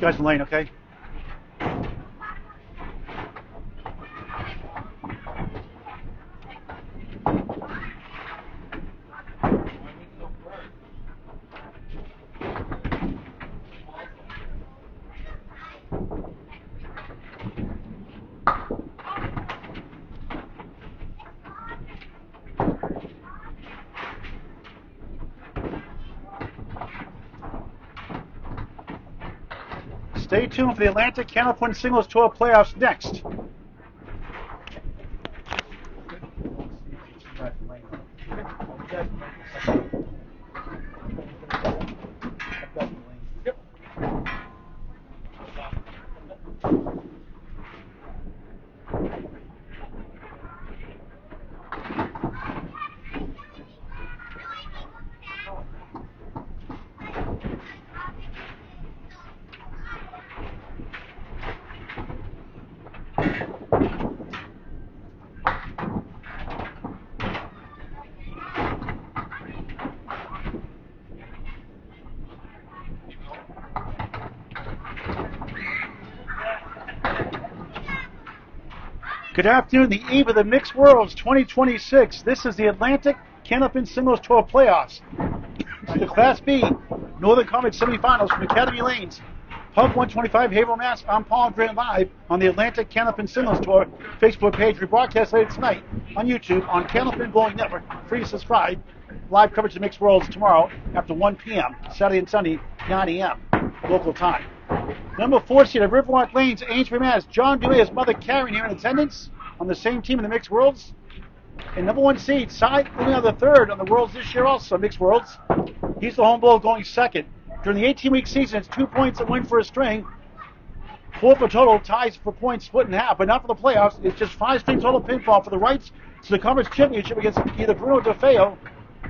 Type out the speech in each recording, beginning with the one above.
You guys in the lane, okay? Stay tuned for the Atlantic Candlepin Singles Tour playoffs next. Good afternoon, the eve of the Mixed Worlds 2026. This is the Atlantic Candlepin Singles Tour playoffs. The Class B Northern Conference semifinals from Academy Lanes, Pub 125, Haverhill, Mass. I'm Paul and Grant live on the Atlantic Candlepin Singles Tour Facebook page. We broadcast later tonight on YouTube on Candlepin Bowling Network. Free to subscribe. Live coverage of the Mixed Worlds tomorrow after 1 p.m. Saturday and Sunday, 9 a.m. local time. Number 4 seed of Riverwalk Lanes, Amesbury, Mass. John Dumais, his mother Karen here in attendance on the same team in the Mixed Worlds. And number 1 seed, Cy Uliano the third on the Worlds this year also, Mixed Worlds. He's the home bowl going second. During the 18-week season, it's 2 points a win for a string. 4 for total, ties for points split in half, but not for the playoffs. It's just 5-string total pinfall for the rights to the conference championship against either Bruno DeFeo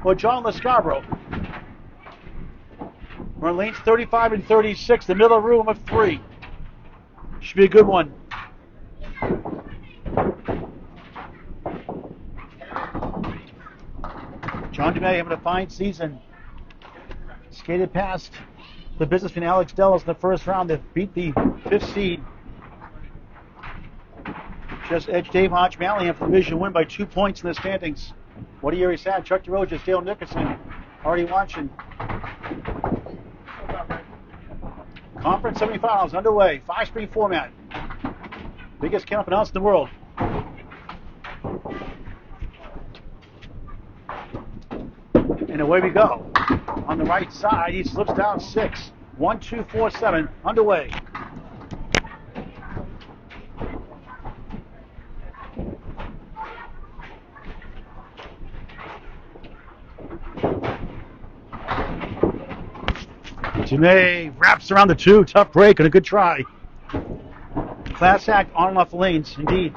or John Lescarborough. We're on lanes 35 and 36, the middle room of 3. Should be a good one. John Dumais having a fine season. Skated past the businessman Alex Delos in the first round that beat the 5th seed. Just edged Dave Hodge Mallingham for the division win by 2 points in the standings. What a year he's had. Chuck DeRojas, Dale Nickerson already watching. Conference semifinals underway. 5-string format. Biggest Candlepin house in the world. And away we go. On the right side, he slips down 6. 1, 2, 4, 7. Underway. Dumais wraps around the 2. Tough break and a good try. Class act on and off the lanes, indeed.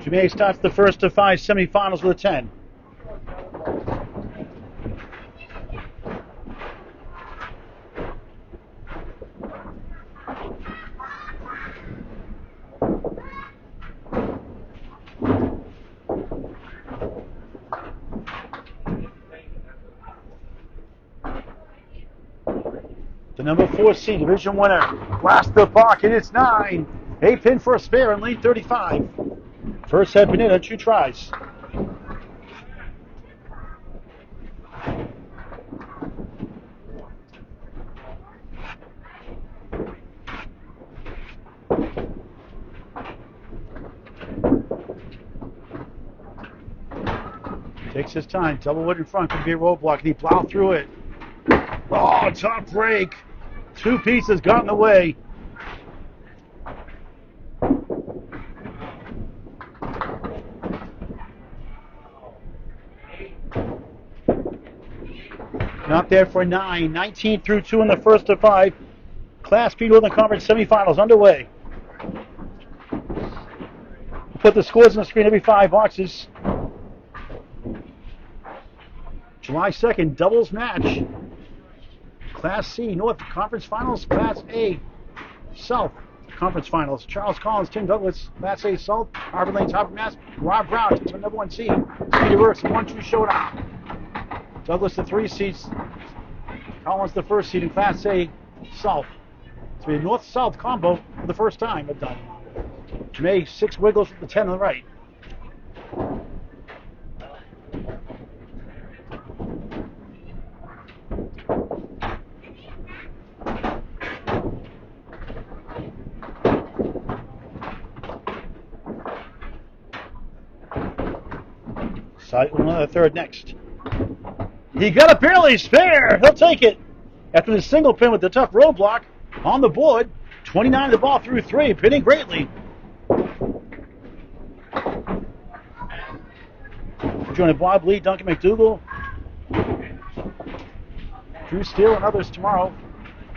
Dumais starts the first of 5 semifinals with a 10. The number 4 seed, division winner, blast the park, and it's 9. A pin for a spare in lane 35. First head pin in on 2 tries. Takes his time. Double wood in front. Could be a roadblock. And he plowed through it. Oh, tough break. 2 pieces got in the way. Not there for 9. 19 through 2 in the first of 5. Class B Northern Conference semifinals underway. We'll put the scores on the screen every 5 boxes. July 2nd, doubles match. Class C North Conference Finals, Class A South conference finals. Charles Collins, Tim Douglas, Class A South, Harvard Lane, top of Mass. Rob Brown takes the number 1 seed. Speedy Works, 1-2 showdown. Douglas the 3 seeds. Collins the 1st seed in Class A South. It's be a north-south combo for the first time I've done. May 6 wiggles with the 10 on the right. Side another third next. He got it barely spare. He'll take it. After the single pin with the tough roadblock on the board. 29 the ball through 3, pinning greatly. Joining Bob Lee, Duncan McDougal, Drew Steele, and others tomorrow.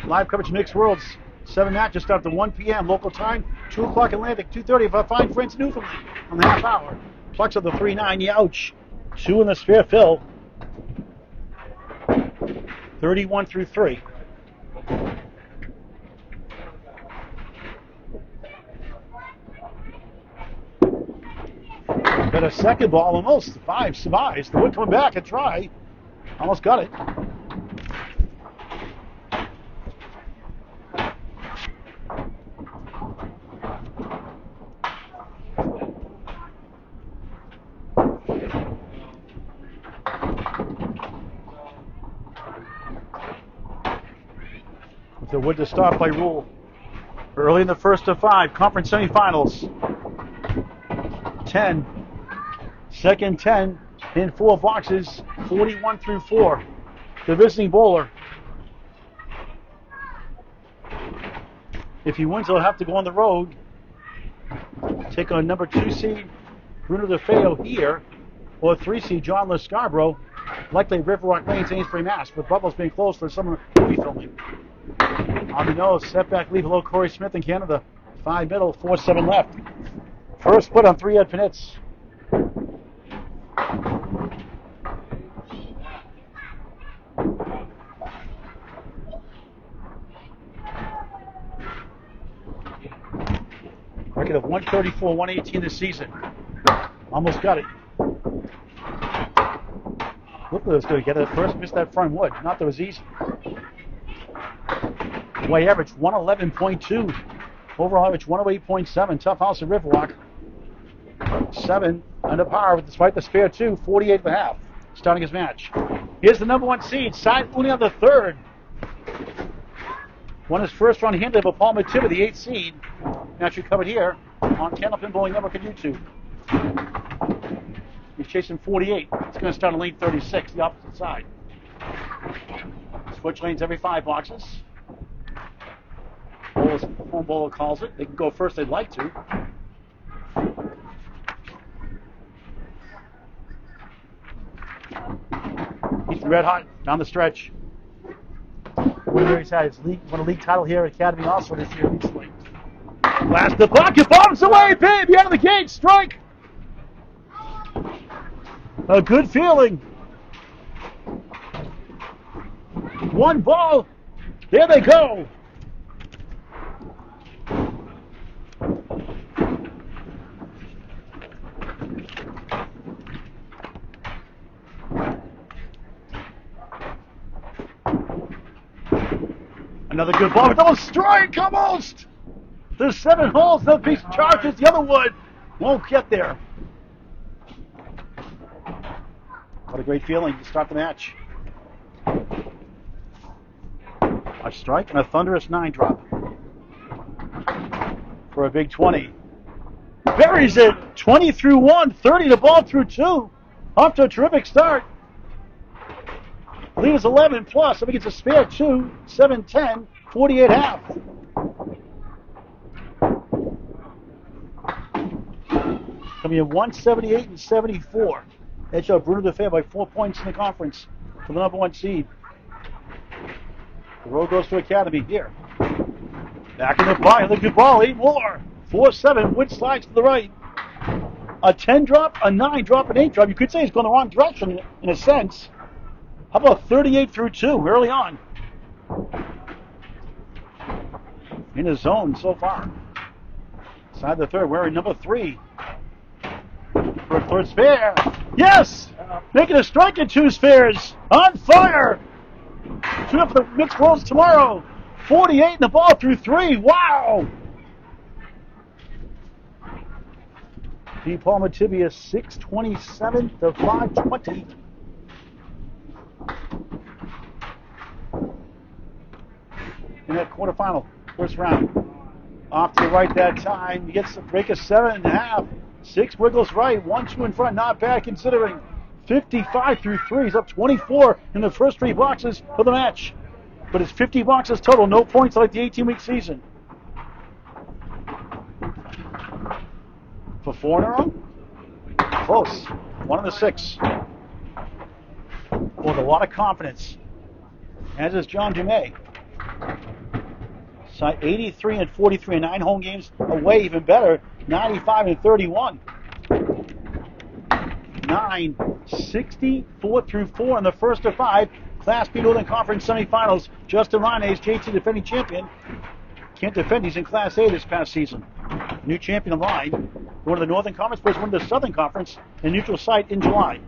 Live coverage of Mixed Worlds. 7 that just after 1 p.m. local time. 2 o'clock Atlantic. 2:30 for fine friends in Newfoundland on the half hour. Plex of the 3-9 Youch. 2 in the spare fill. 31 through 3. Got a second ball almost. 5 survives. The wood coming back and try. Almost got it. With the wood to stop by rule. Early in the first of 5. Conference semifinals. 10. Second 10 in 4 boxes, 41 through 4. The visiting bowler. If he wins, he'll have to go on the road. Take on number 2 seed Bruno DeFeo here, or 3 seed John LeScarborough, likely River Rock Lanes, Amesbury, Mass, with Bubbles being closed for summer movie filming. On the nose, setback lead below Corey Smith in Canada. 5 middle, 4-7 left. First put on 3 Ed Panitz. Record of 134, 118 this season. Almost got it. Look at this going to get it first. Missed that front wood. Not that it was easy. Way average 111.2. Overall average 108.7. Tough house at Riverwalk. 7 under par despite the spare 2. 48.5. Starting his match. Here's the number 1 seed. Side Uliano the 3rd. Won his first round handed by Paul Matiba, the 8th seed. Match you covered here on Candlepin Bowling Network and YouTube. He's chasing 48. It's going to start on lane 36, the opposite side. Switch lanes every 5 boxes. Home bowler calls it. They can go first they'd like to. He's red hot down the stretch. He's had his won a league title here at Academy also this year recently. Blast the pocket, bombs away, baby, out of the gate, strike. A good feeling. 1 ball. There they go. Another good ball, but almost strike, almost! There's 7 holes, no piece charges, the other wood won't get there. What a great feeling to start the match. A strike and a thunderous 9 drop. For a big 20. Buries it, 20 through 1, 30 to ball through 2. Off to a terrific start. Lead is 11 plus. I think it's a spare 2. 7-10. 48.5. Coming in 178 and 74. Edge out Bruno DeFeo by 4 points in the conference for the number 1 seed. The road goes to Academy here. Back in the play. Another good ball. 8 more. 4-7. Wood slides to the right. A 10 drop, a 9 drop, an 8 drop. You could say he's going the wrong direction in a sense. How about 38 through 2 early on? In his zone so far. Side the third, wearing number 3. For a third spare. Yes! Making a strike in 2 spares. On fire! Tune up for the mixed worlds tomorrow. 48 in the ball through 3. Wow! D. Palmer Tibia 627 to 520. In that quarterfinal, first round. Off to the right that time. He gets a break of 7.5. 6 wiggles right. 1-2 in front. Not bad considering. 55 through 3. He's up 24 in the first 3 boxes of the match. But it's 50 boxes total. No points like the 18-week season. For 4 in a row? Close. 1 of the 6. With a lot of confidence. As is John Dumais. 83 and 43 in 9 home games away, even better. 95 and 31. 64 through 4 in the first of 5. Class B Northern Conference semifinals. Justin Rines, JT defending champion. Can't defend, he's in Class A this past season. New champion of line. One of the Northern Conference, first one of the Southern Conference in neutral site in July.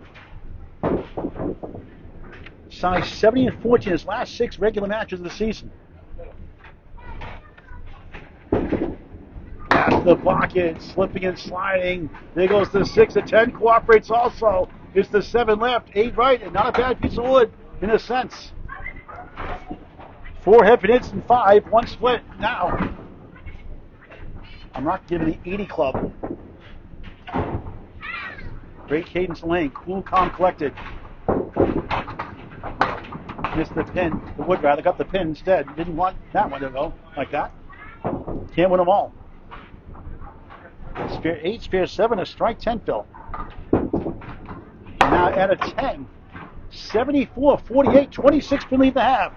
Size 70 and 14 his last 6 regular matches of the season. Past the pocket, slipping and sliding. There goes the 6 at 10. Cooperates also. It's the 7 left, 8 right, and not a bad piece of wood in a sense. 4 hip and hits and 5. 1 split now. I'm not giving the 80 club. Great cadence lane. Cool, calm, collected. Missed the pin. The wood rather got the pin instead. Didn't want that one to go like that. Can't win them all. Spare 8, spare 7, a strike 10 fill. Now at a 10. 74, 48, 26 to lead the half.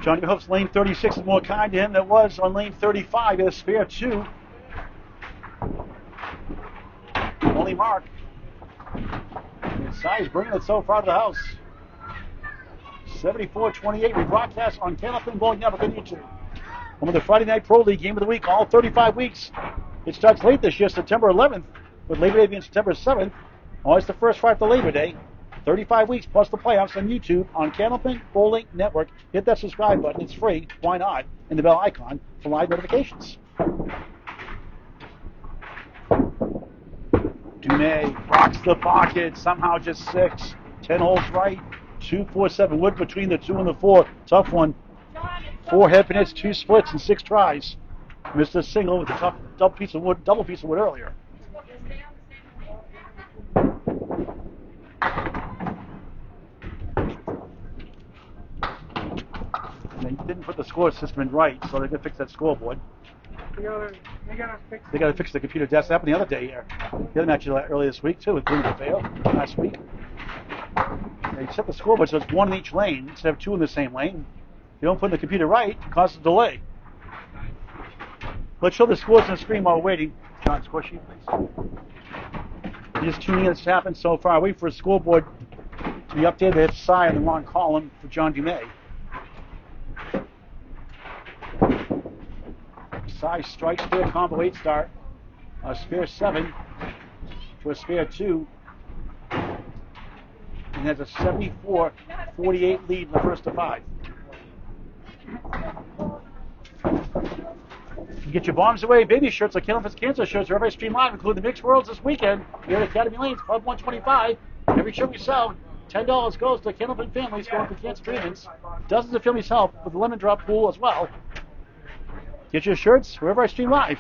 Johnny hopes lane 36 is more kind to him than it was on lane 35 at a spare 2. Only mark. And size bringing it so far to the house. 74-28. We broadcast on Candlepin Bowling Network on YouTube. One of the Friday Night Pro League game of the week, all 35 weeks. It starts late this year, September 11th, with Labor Day being September 7th. Always the first Friday after Labor Day. 35 weeks plus the playoffs on YouTube on Candlepin Bowling Network. Hit that subscribe button. It's free. Why not? And the bell icon for live notifications. Dumais rocks the pocket. Somehow just 6. 10 holes right. 2, 4, 7. Wood between the 2 and the 4. Tough one. 4 hip and hits, 2 splits, and 6 tries. Missed a single with a tough double piece of wood earlier. They didn't put the score system in right, so they could fix that scoreboard. They gotta fix the computer desk. That happened the other day here. The other match earlier this week too, with Bruno Fail last week. They set the scoreboard so it's 1 in each lane instead of 2 in the same lane. If you don't put in the computer right, it causes a delay. Let's show the scores on the screen while we're waiting. John, score sheet, please. You're just tuning in. It's happened so far. Wait for a scoreboard to be updated. They have Cy in the wrong column for John Dumais. Cy strike spare combo 8 start. A spare 7 to a spare 2. And has a 74-48 lead in the first of 5. You get your bombs away, baby shirts like Candlepin's Cancer shirts, wherever I stream live, including the Mixed Worlds this weekend here at Academy Lanes, Club 125. Every shirt we sell, $10 goes to Candlepin families going for cancer treatments. Dozens of families help with the lemon drop pool as well. Get your shirts wherever I stream live.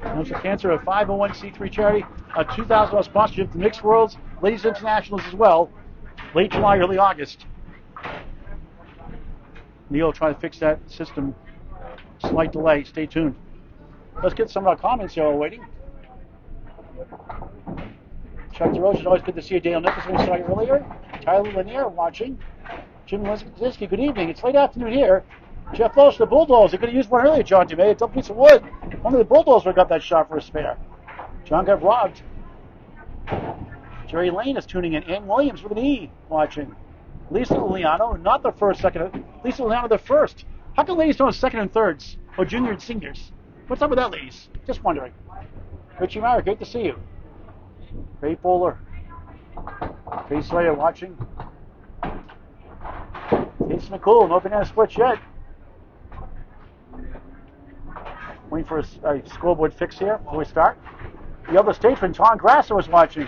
Cancer Cancer, a 501c3 charity, a $2,000 sponsorship to Mixed Worlds, Ladies Internationals as well, late July, early August. Neil trying to fix that system. Slight delay. Stay tuned. Let's get some of our comments here while we're waiting. Chuck DeRoche, always good to see you. Daniel Nicholson, we saw you earlier. Tyler Lanier watching. Jim Lizinski, good evening. It's late afternoon here. Jeff Loesch, the Bulldogs. They could have used one earlier, John Dumais. A double piece of wood. Only the Bulldogs would have got that shot for a spare. John got robbed. Jerry Lane is tuning in. Ann Williams with an E watching. Lisa Uliano, not the first, second. Lisa Uliano, the first How come ladies don't have second and thirds or junior and seniors? What's up with that, ladies? Just wondering. Richie Mara, great to see you. Great bowler. Face Slayer watching. Case McCool, no banana splits yet. Waiting for a scoreboard fix here before we start. The other statesman, Tom Grasser, was watching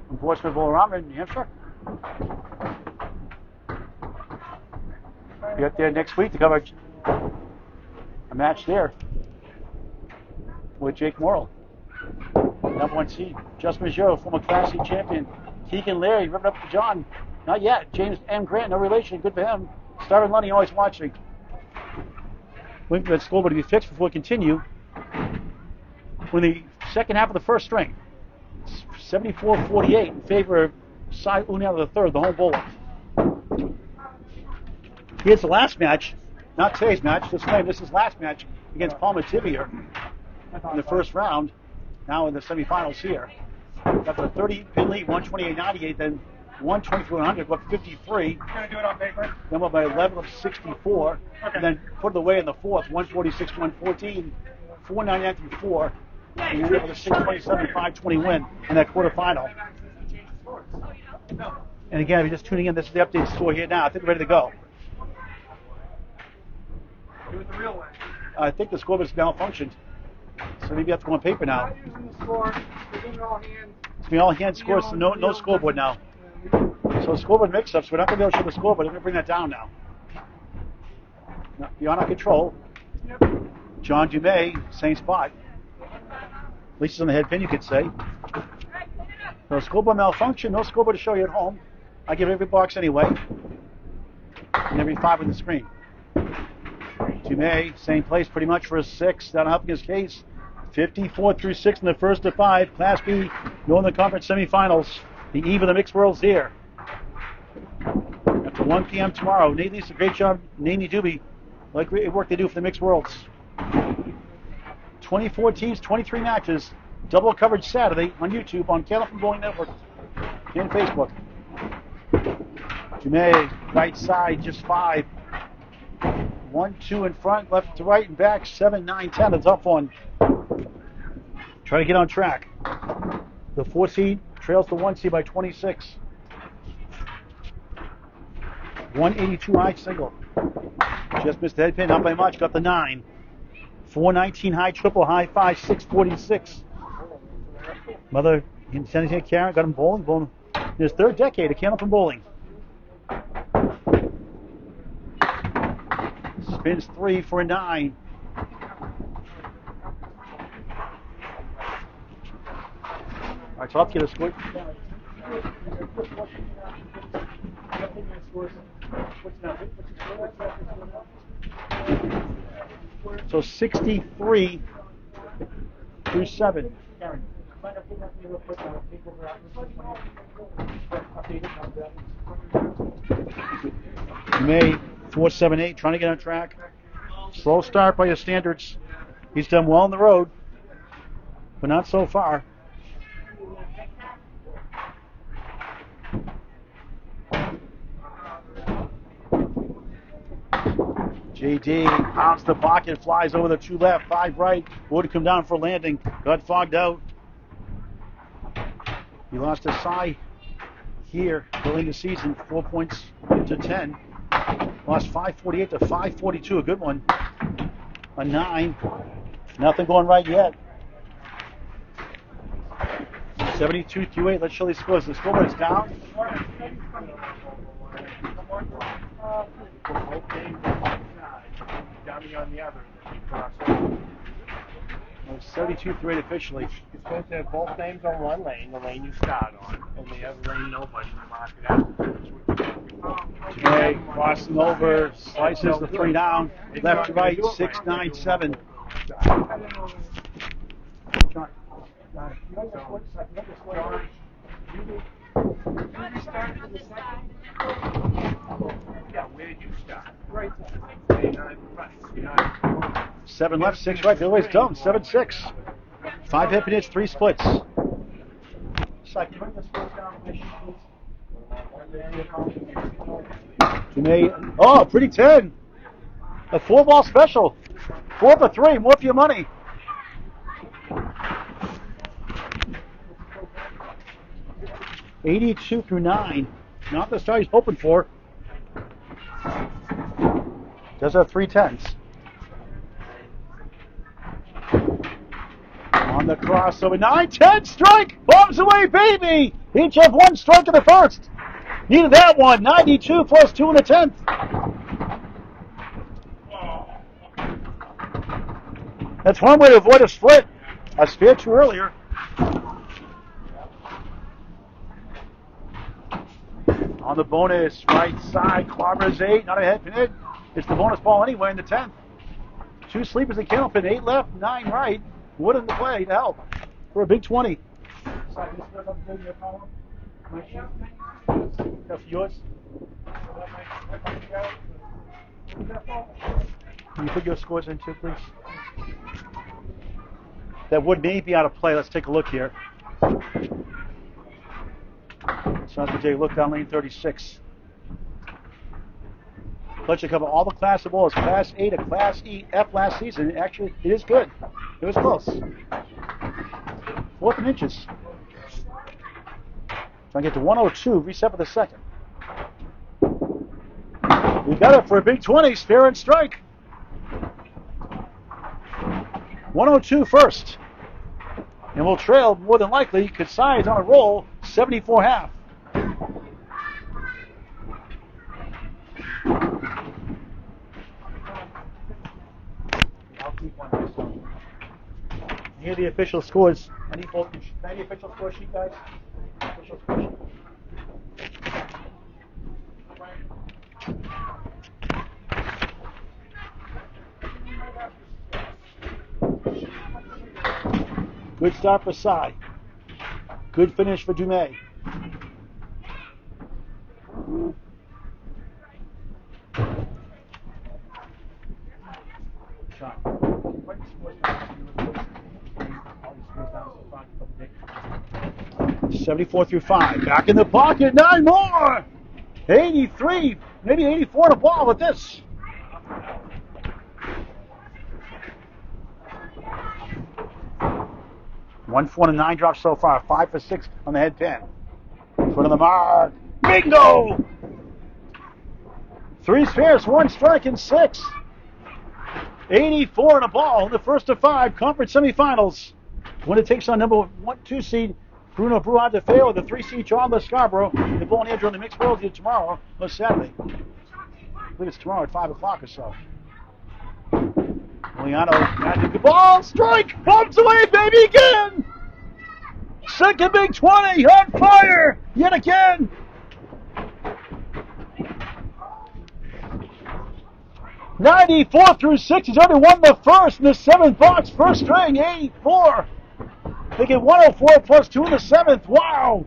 from Portsmouth Bolorama in New Hampshire. Be up there next week to cover a match there with Jake Morrill. Number 1 seed. Just Maggio, former Class C champion. Keegan Larry, ripping up to John. Not yet. James M. Grant, no relation. Good for him. Starvin Lunny, always watching. Waiting for that scoreboard to be fixed before we continue. We're in the second half of the first string. 74-48 in favor of Cy Uliano the third, the home bowler. Here's the last match. Not today's match. This is last match against Palmer Tivier in the first round. Now in the semifinals here. Got the 30-pin lead, 128.98, then 123-100, up 53. Gonna do it on paper. Then up by 11 of 64. Okay. And then put it away in the fourth, 146-114, 499 through 4. And you're able to 627-520 win in that quarterfinal. And again, if you're just tuning in, this is the updated score here now. I think we're ready to go. Do it the real way. I think the scoreboard has malfunctioned. So maybe you have to go on paper now. I'm using the score. We're doing it all hands. It's going to be all hand scores, so no scoreboard now. So scoreboard mix-ups, we're not going to be able to show the scoreboard. I'm going to bring that down now. Beyond our control. Yep. John Dumais, same spot. At least it's on the head pin, you could say. No scoreboard malfunction, no scoreboard to show you at home. I give every box anyway. And every 5 on the screen. Dumais, same place pretty much for a 6. Down helping his case. 54 through 6 in the first of 5. Class B, Northern Conference semifinals. The eve of the mixed world's here. After 1 p.m. tomorrow. Nate Lee's a great job. Nate Doobie, like great work they do for the mixed worlds. 24 teams, 23 matches. Double coverage Saturday on YouTube on Candlepin Bowling Network and Facebook. Dumais, right side, just 5. 1, 2 in front, left to right and back, 7, 9, 10. A tough one. Try to get on track. The 4 seed trails the 1 seed by 26. 182 high single. Just missed the head pin, not by much. Got the 9. 419 high triple, high 5, 646. Mother in San Diego, Karen, got him bowling in his 3rd decade of Candlepin bowling. Spins 3 for a 9. All right, so I'll get a score. So 63 through 7. May 478, trying to get on track. Slow start by his standards. He's done well on the road, but not so far. JD pounds the pocket, flies over the 2 left, 5 right. Would come down for landing. Got fogged out. He lost a Cy here early in the season, 4 points to 10. Lost 548 to 542, a good one. A 9. Nothing going right yet. 72 through 8. Let's show these scores. The scoreboard is down. 72 through 8 officially. You're supposed to have both names on one lane, the lane you start on, and the other lane nobody. You mark it out. Okay, crossing over, slices the 3 down, left to right, 6, 9, 7. John. Yeah, where did you start? Right. 7 left, 6 right. The other way's done. 7, 6. 5 hip hits, 3 splits. Dumais. Oh, pretty 10. A 4-ball special. 4 for 3, more for your money. $82 through 9. Not the star he's hoping for. Does have 3 10s. On the crossover, 9-10 strike! Bombs away, baby! Each have 1 strike in the first. Needed that one. 92 plus 2 in the 10th. That's one way to avoid a split. A spare 2 earlier. On the bonus, right side, Clobbers 8, not a head pin. It's the bonus ball anyway in the 10th. 2 sleepers in Candlepin, 8 left, 9 right. Wood in the play to help for a big 20. That's yours. Can you put your scores in too, please? That wood may be out of play. Let's take a look here. So let's take a look down lane 36. Let's cover all the class of balls. Class A to Class E, F last season. Actually, it is good. It was close. 4th and inches. Trying to get to 102. Reset for the second. We got it for a big 20. Spare and strike. 102 first. And we'll trail more than likely. Kasai's on a roll. 74 half. Here are the official scores. I need the official score sheet, guys. Official score sheet. Good start for Sai. Good finish for Dumais. Sean. 74 through 5. Back in the pocket. 9 more. 83, maybe 84 to ball with this. One for 1 and 9 drops so far. 5 for 6 on the head pin. In front of the mark. Bingo! 3 spares, 1 strike, and 6. 84 in a ball in the first of 5 conference semifinals. When it takes on number 1-2 seed Bruno Bruhad de Feo, the 3 seed John Scarborough. The ball and Andrew in the mixed world here tomorrow, or Saturday. I believe it's tomorrow at 5 o'clock or so. Uliano, magic the ball, strike, bumps away, baby, again! Second big 20, on fire, yet again! '94 through 6, he's already won the first in the 7th box, first string, 84. They get 104 plus 2 in the 7th, wow!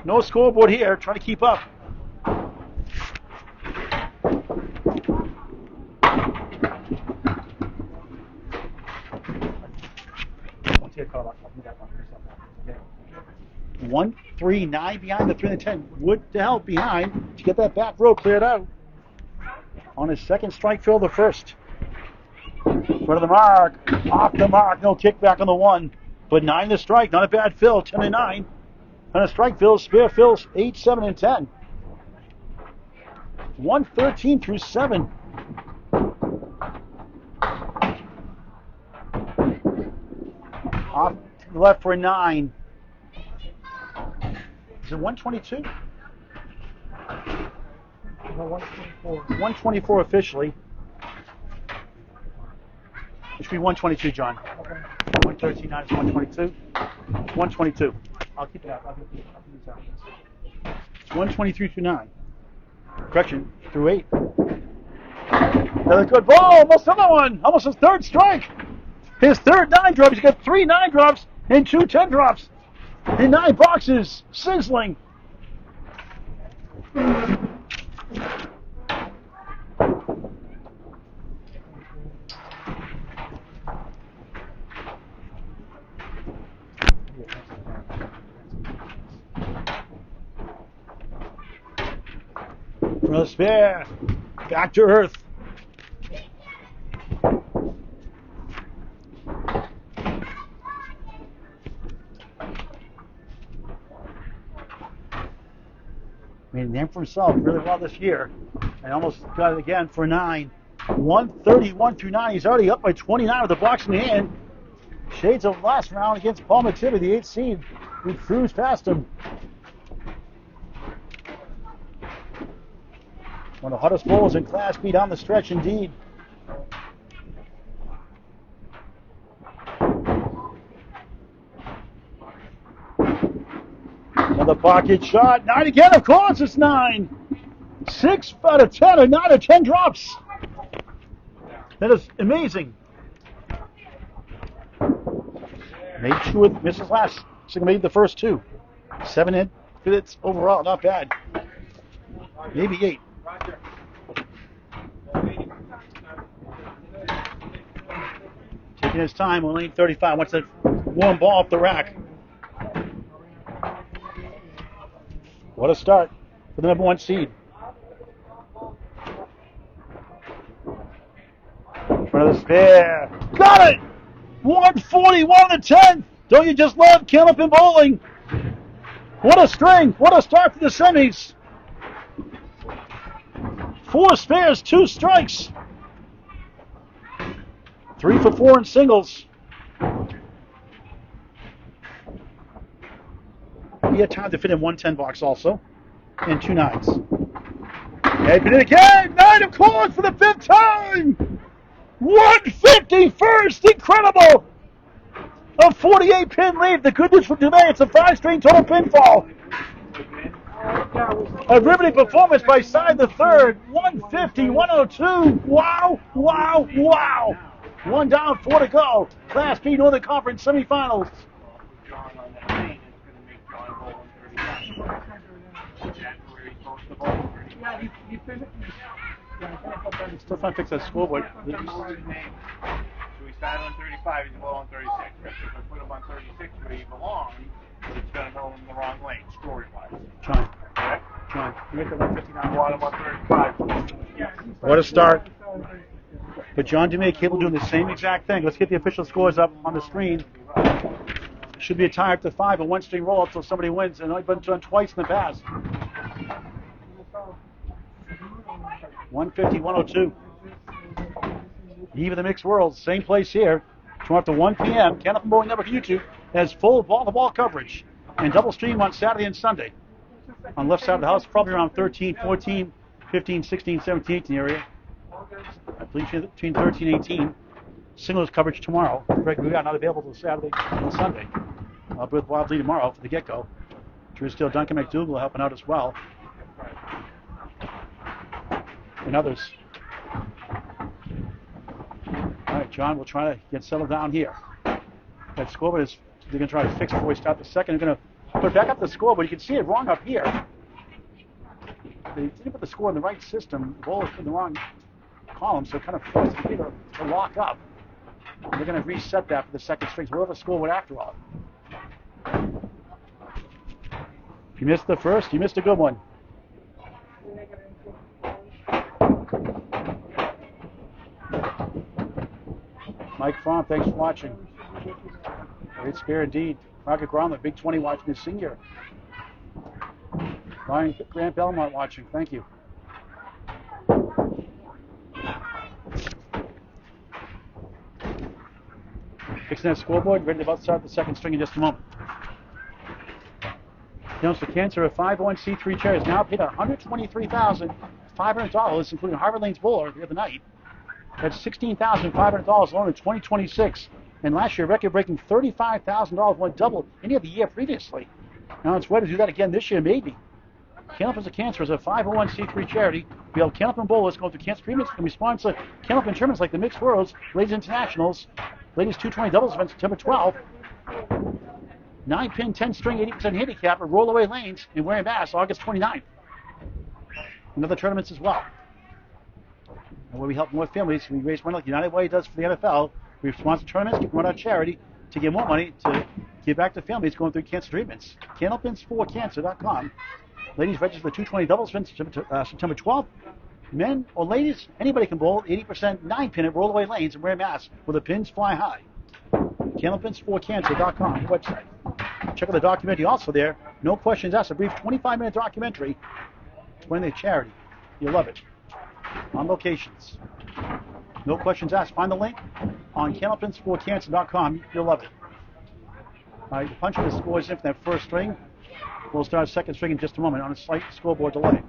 No scoreboard here, trying to keep up. Okay. 1, 3, 9 behind the 3 and the 10. Wood to help behind to get that back row cleared out. On his second strike, fill the first. Front of the mark, off the mark, no kickback on the 1. But 9 to strike, not a bad fill, 10 and 9. On a strike fill, spare fills 8, 7, and 10. 113 through 7. Off to the left for a 9. Is it 122? No, 124. 124 officially. It should be 122, John. Okay. 113, 9 is 122. 122. I'll keep it out. I'll keep it out. It's 123 through 9. Correction, through 8. Another good ball. Almost another one. Almost his third strike. His third 9 drops. He's got 3 9 drops and 2 10 drops. In 9 boxes. Sizzling. Another spare. Back to earth. Made a name for himself really well this year. And almost got it again for 9. 131 through 9. He's already up by 29 with the box in the hand. Shades of last round against Paul McTibby, the 8th seed, who cruised past him. One of the hottest bowlers in Class B down the stretch indeed. Another pocket shot. 9 again, of course, it's 9. 6 out of 10, or 9 out of 10 drops. That is amazing. Made 2 with misses last. So made the first 2. 7 hits overall, not bad. Maybe 8. Taking his time on lane 35. Wants that warm ball off the rack. What a start for the number 1 seed. In front of the spare. Got it! 141 to 10. Don't you just love Candlepin bowling? What a string. What a start for the semis. 4 spares, 2 strikes. 3 for 4 in singles. He had time to fit in 110 box also. And 2 9s. And fit it again. 9 of course for the 5th time. 151st. Incredible. A 48 pin lead. The good news for Dumais, it's a 5-string total pinfall. A riveting performance by Side the third. 150, 102. Wow, wow, wow. 1 down, 4 to go. Class B Northern Conference semifinals. Still trying to fix that scoreboard. So we started on 35, he's low on 36. If we put him on 36 where he belongs, it's going to go in the wrong lane, scoring-wise. Trying. Okay? Trying. You make the 159, you want him on 35. What a start. But John Dumais capable of doing the same exact thing. Let's get the official scores up on the screen. Should be a tie up to 5, a 1-string roll until somebody wins, and only been done twice in the past. 150, 102. Even the mixed worlds, same place here. From up to 1 p.m. Candlepin Bowling Network YouTube has full ball-to-ball coverage and double stream on Saturday and Sunday. On the left side of the house, probably around 13, 14, 15, 16, 17, 18 area. I believe between 13 and 18. Singles coverage tomorrow. Greg, we got not available till Saturday and Sunday. I'll be with Wildly tomorrow for the get-go. Drew Steele, Duncan McDougal helping out as well. And others. All right, John, we'll try to get settled down here. That scoreboard is, they're going to try to fix before we start the second. They're going to put back up the scoreboard. You can see it wrong up here. They didn't put the score in the right system. The ball is in the wrong column, so it kind of forced the computer to lock up. And they're going to reset that for the second string. So we'll have a scoreboard after all. If you missed the first, you missed a good one. Mike Fromm, thanks for watching. Great spare indeed. Rocket Groundler, Big 20 watching his senior. Ryan Grant Belmont watching, thank you. Fixing that scoreboard, ready to about start the second string in just a moment. Jones for Cancer, a 501c3 chair is now paid $123,500, including Harvard Lane's bowler the other night. That's $16,500 alone in 2026. And last year, record-breaking $35,000 won double any other year previously. Now it's way to do that again this year, maybe. Candlepin's a Cancer is a 501c3 charity. We have Candlepin bowlers going through cancer treatments, and we sponsor Candlepin tournaments like the Mixed Worlds, Ladies Internationals, Ladies 220 doubles event September 12th. 9-pin, 10-string, 80% handicap at roll-away lanes in Wareham, Mass, August 29th. And other tournaments as well. And where we help more families, we raise money like United Way does for the NFL. We sponsor tournaments, give money out charity to get more money to give back to families going through cancer treatments. Candlepins4cancer.com. Ladies register the 220 doubles event September 12th. Men or ladies, anybody can bowl 80% 9-pin at roll-away lanes in Wareham, Mass, where the pins fly high. Candlepins4cancer.com, website. Check out the documentary also there. No questions asked. A brief 25-minute documentary Winning a charity. You love it. On locations. No questions asked. Find the link on candlepinsportcancer.com. You'll love it. All right, the punching the scores in for that first string. We'll start second string in just a moment on a slight scoreboard delay.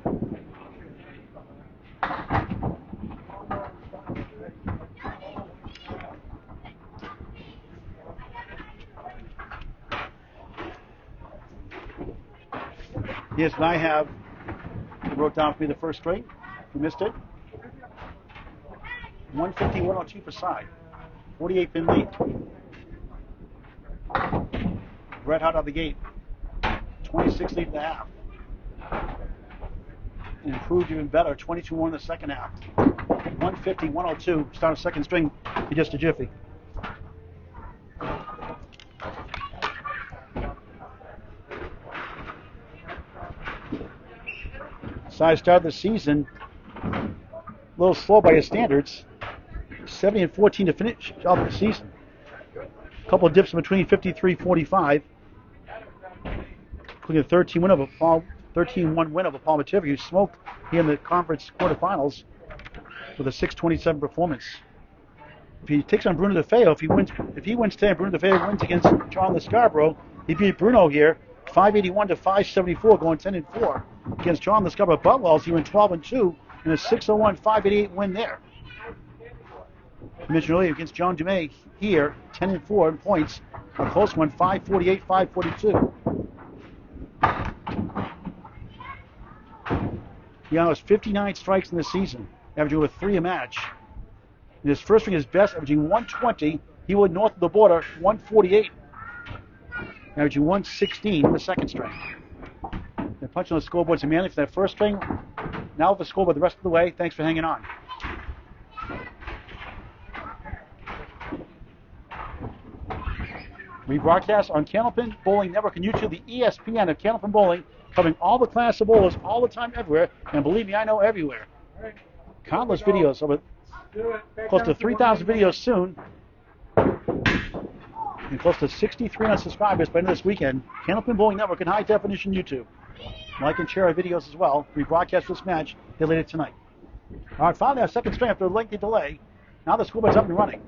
Here's what I have. You wrote down for me the first string. You missed it. 150, 102 per side. 48 pin lead. Red hot out of the gate. 26 lead in the half. And improved even better. 22-1 in the second half. 150, 102. Start a second string in just a jiffy. Side start of the season. A little slow by his standards. 70-14 to finish off the season. A couple of dips in between 53-45. Including a 13-1 win over Paul Mativi, who smoked here in the conference quarterfinals with a 627 performance. If he takes on Bruno DeFeo, if he wins today, Bruno DeFeo wins against John Scarborough, he beat Bruno here 581 to 574, going 10-4 against John Scarborough. Butwells, he went 12-2 in a 601 588 win there. I mentioned earlier against John Dumais here, 10-4 in points. A close one, 548, 542. Uliano has 59 strikes in the season, averaging over 3 a match. In his first string, his best, averaging 120. He went north of the border, 148. Averaging 116 in the second string. They're punching on the scoreboards immediately for that first string. Now with the scoreboard the rest of the way. Thanks for hanging on. Rebroadcast on Candlepin Bowling Network and YouTube, the ESPN of Candlepin Bowling, covering all the class of bowlers all the time, everywhere. And believe me, I know everywhere. Countless videos, over close to 3,000 videos soon. And close to 6,300 subscribers by the end of this weekend. Candlepin Bowling Network and high definition YouTube. Like and share our videos as well. Rebroadcast this match here later tonight. All right, finally our second string after a lengthy delay. Now the scoreboard's up and running.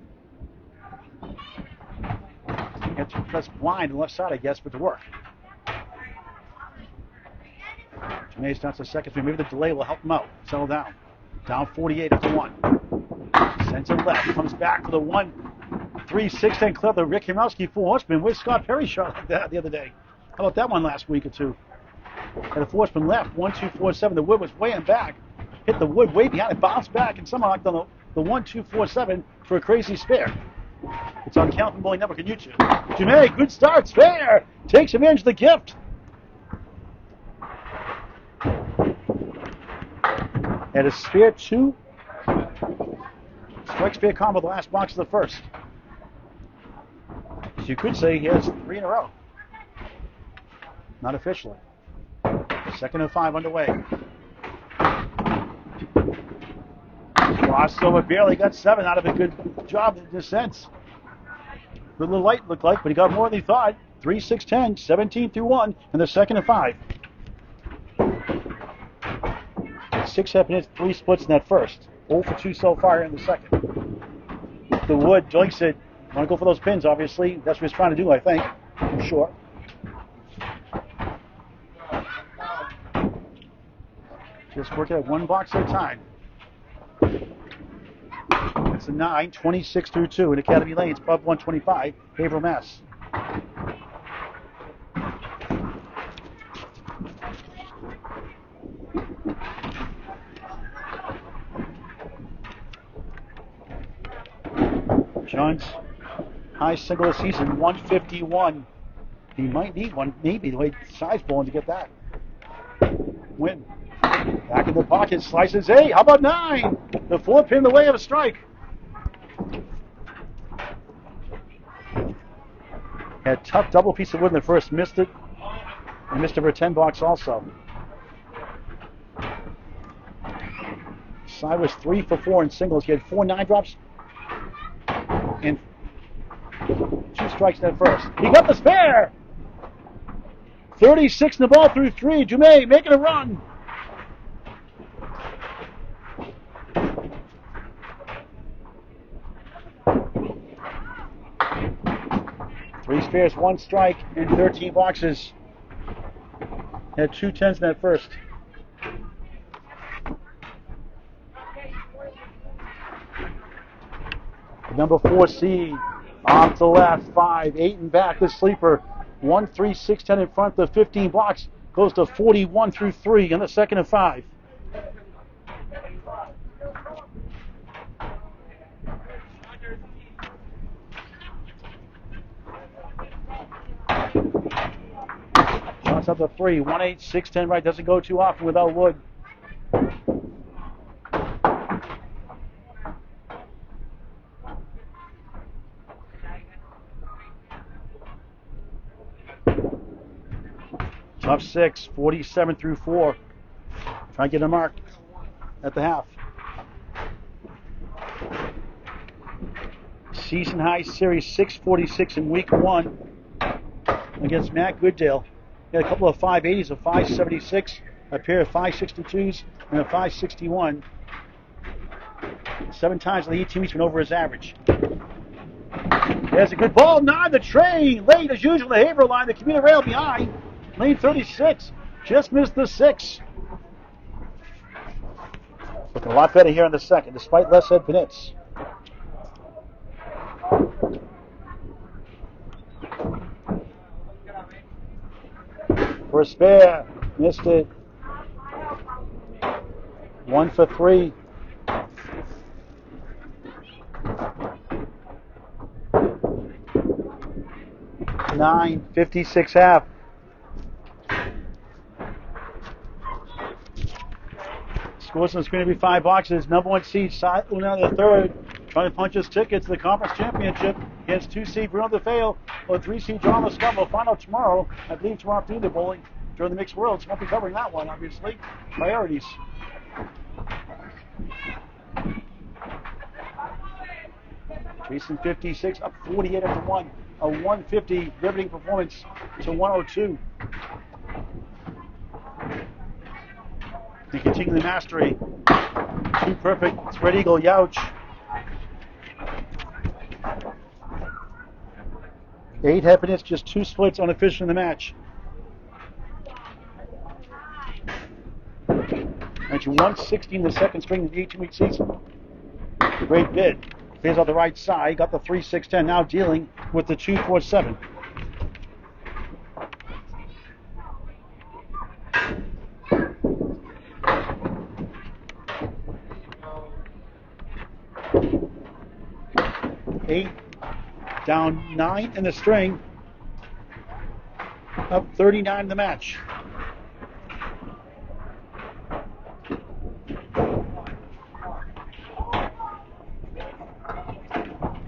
It's press blind on the left side, I guess, but to work. Dumais starts the second string. Maybe the delay will help him out. Settle down. Down 48 after 1. Sends it left. Comes back for the 1-3-6-10 clear. The Rick Himowski full horseman. Where's Scott Perry shot like that the other day? How about that one last week or two? And the horseman left. 1-2-4-7. The wood was way in back. Hit the wood way behind it. Bounced back and somehow knocked on the 1-2-4-7 for a crazy spare. It's on Candlepin Bowling Network and YouTube. Dumais, good start. Spare. Takes advantage of the gift. And a spare 2. Strike spare combo the last box of the first. So you could say he has 3 in a row. Not officially. Second of 5 underway. Crossover barely got 7 out of a good job in this sense. A little light looked like, but he got more than he thought. 3-6-10, 17-1 in the second of 5. 6 hits, 3 splits in that first. 0 for 2 so far in the second. The wood, Joink said, want to go for those pins, obviously. That's what he's trying to do, I think. I'm sure. Just work at one box at a time. It's a 9, 26-2 in Academy Lanes, Pub 125, Haverhill, Mass. John's high single of the season, 151. He might need one, maybe, the way size bowling to get that win. Back in the pocket, slices 8. How about 9? The 4 pin in the way of a strike. Had a tough double piece of wood in the first, missed it. And missed it for a 10 box also. Side was 3 for 4 in singles. He had 4 9-drops and 2 strikes in that first. He got the spare! 36 in the ball through 3. Dumais making a run. 3 spares, 1 strike, and 13 boxes. Had 2 10s in that first. The number 4 seed off to the left, 5, 8 and back. The sleeper, 1, 3, 6, 10 in front. The 15 box goes to 41 through 3 on the second and 5. Shots up to 3, 1, 8, 6, 10 right. Doesn't go too often without Wood. Tough 6, 47 through 4. Try to get a mark at the half. Season high series 646 in week 1 against Matt Gooddale. He had a couple of 580s, a 576, a pair of 562s, and a 561. 7 times in the 18 weeks went over his average. There's a good ball. Nod the train. Late as usual, the Haverhill line, the commuter rail behind. Lane 36. Just missed the 6. Looking a lot better here in the second, despite less head pinits. For a spare. Missed it. 1 for 3. Nine, 56 half. Scores on the screen every 5 boxes. Number 1 seed, Uliano the third, trying to punch his ticket to the conference championship against 2 seed Bruno DeFeo or 3 seed John Lescott. We'll find out tomorrow. I believe tomorrow afternoon they're bowling during the mixed worlds. Won't be covering that one, obviously. Priorities. Jason 56 up 48 after 1. A 150 riveting performance to 102. They continue the mastery. 2 perfect. Spread eagle, Youch. 8 head pinits, just 2 splits unofficial in the match. And 116 the second string in the 18-week season. A great bid. Clears out the right side. Got the 3-6-10. Now dealing with the 2-4-7. Eight down 9 in the string. Up 39 in the match.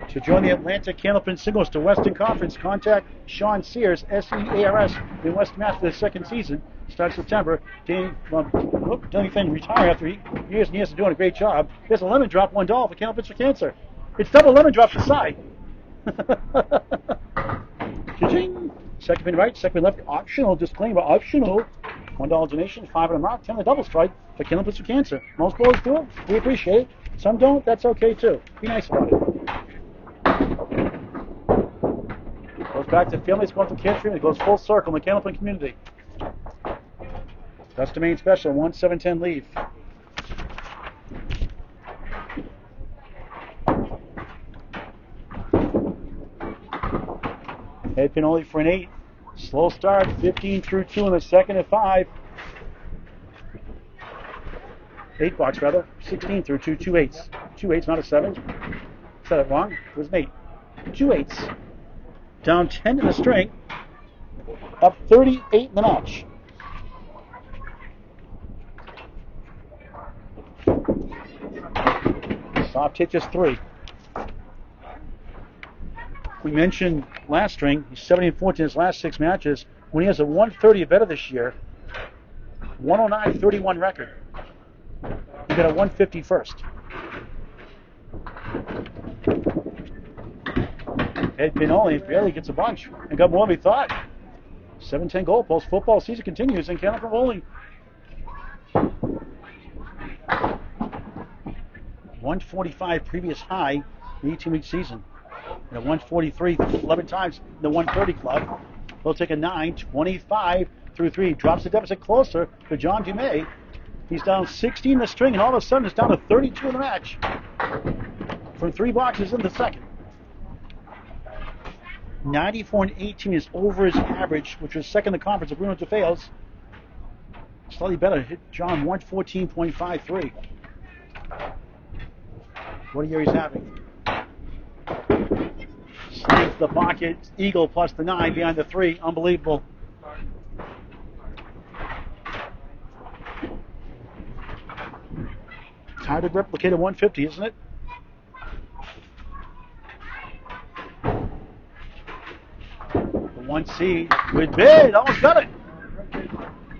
To join the Atlantic Candlepin singles to Western Conference, contact Sean Sears, SEARS, in West Mass for the second season. Starts September. Danny Finn retired after years and years of doing a great job. There's a lemon drop, $1 for Candlepins for Cancer. It's double lemon drop to side. Cha-ching. Second pin right, second pin left. Optional, disclaimer, optional. $1 donation, 5 on the mark, 10 on the double strike for Candlepins for Cancer. Most bowlers do it. We appreciate it. Some don't. That's okay too. Be nice about it. Goes back to families going through cancer treatment. It goes full circle in the Candlepin community. That's the main special. 1-7-10 leave. Head pin only for an 8. Slow start. 15 through 2 in the second at 5. 8 box rather. 16 through 2. 2 8s. 2 8s, not a 7. Said it wrong. It was an 8. 2 8s. Down 10 in the string. Up 38 in the match. Soft hit just 3. We mentioned last string, he's 70-14 in his last 6 matches. When he has a 130 or better this year, 109-31 record. He got a 150 first. Head pin only, barely gets a bunch, and got more than we thought. 7-10 goalpost. Football season continues in Candlepin bowling. 145 previous high in the 18-week season. At 143, 11 times the 130 club. He'll take a 9, 25 through 3. Drops the deficit closer to John Dumais. He's down 16 in the string, and all of a sudden it's down to 32 in the match. From 3 boxes in the second. 94 and 18 is over his average, which was second in the conference of Bruno DeFeo's. Slightly better. Hit John 114.53. What a year he's having. Slings the pocket. Eagle plus the 9 behind the 3. Unbelievable. It's hard to replicate a 150, isn't it? The 1 seed with bid. Almost got it.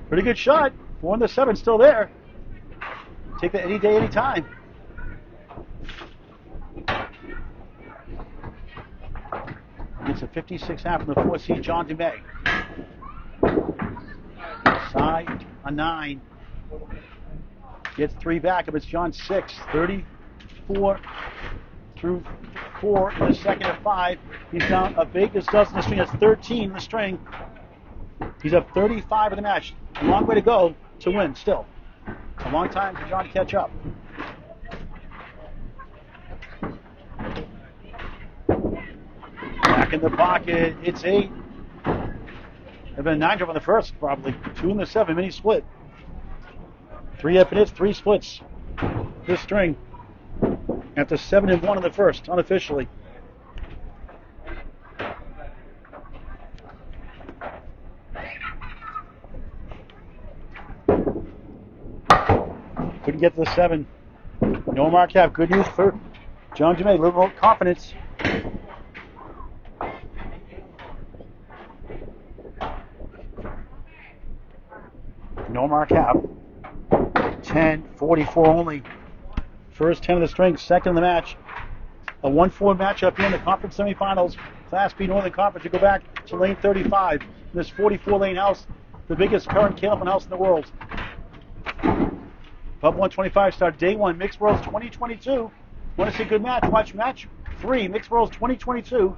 Pretty good shot. 4 in the 7 still there. Take that any day, any time. It's a 56.5 from the 4 seed, John Dumais. Side, a 9. Gets 3 back up. It's John 6. 34 through 4 in the second at 5. He's down a Vegas dozen in the string. That's 13 in the string. He's up 35 in the match. A long way to go to win still. A long time for John to catch up. Back in the pocket. It's 8. There've been a 9 drop on the first, probably. 2 in the 7, mini split. 3 up and hits, 3 splits. This string. After 7 and 1 in the first, unofficially. Couldn't get to the 7. No mark half. Good news for John Dumais. A little more confidence. No mark half. 10, 44 only. First 10 of the string, second in the match. A 1-4 matchup here in the conference semifinals. Class B Northern Conference. You go back to lane 35. This 44-lane house, the biggest current Candlepin house in the world. Pub 125 start day 1, Mixed Worlds 2022. Want to see a good match? Watch match 3, Mixed Worlds 2022.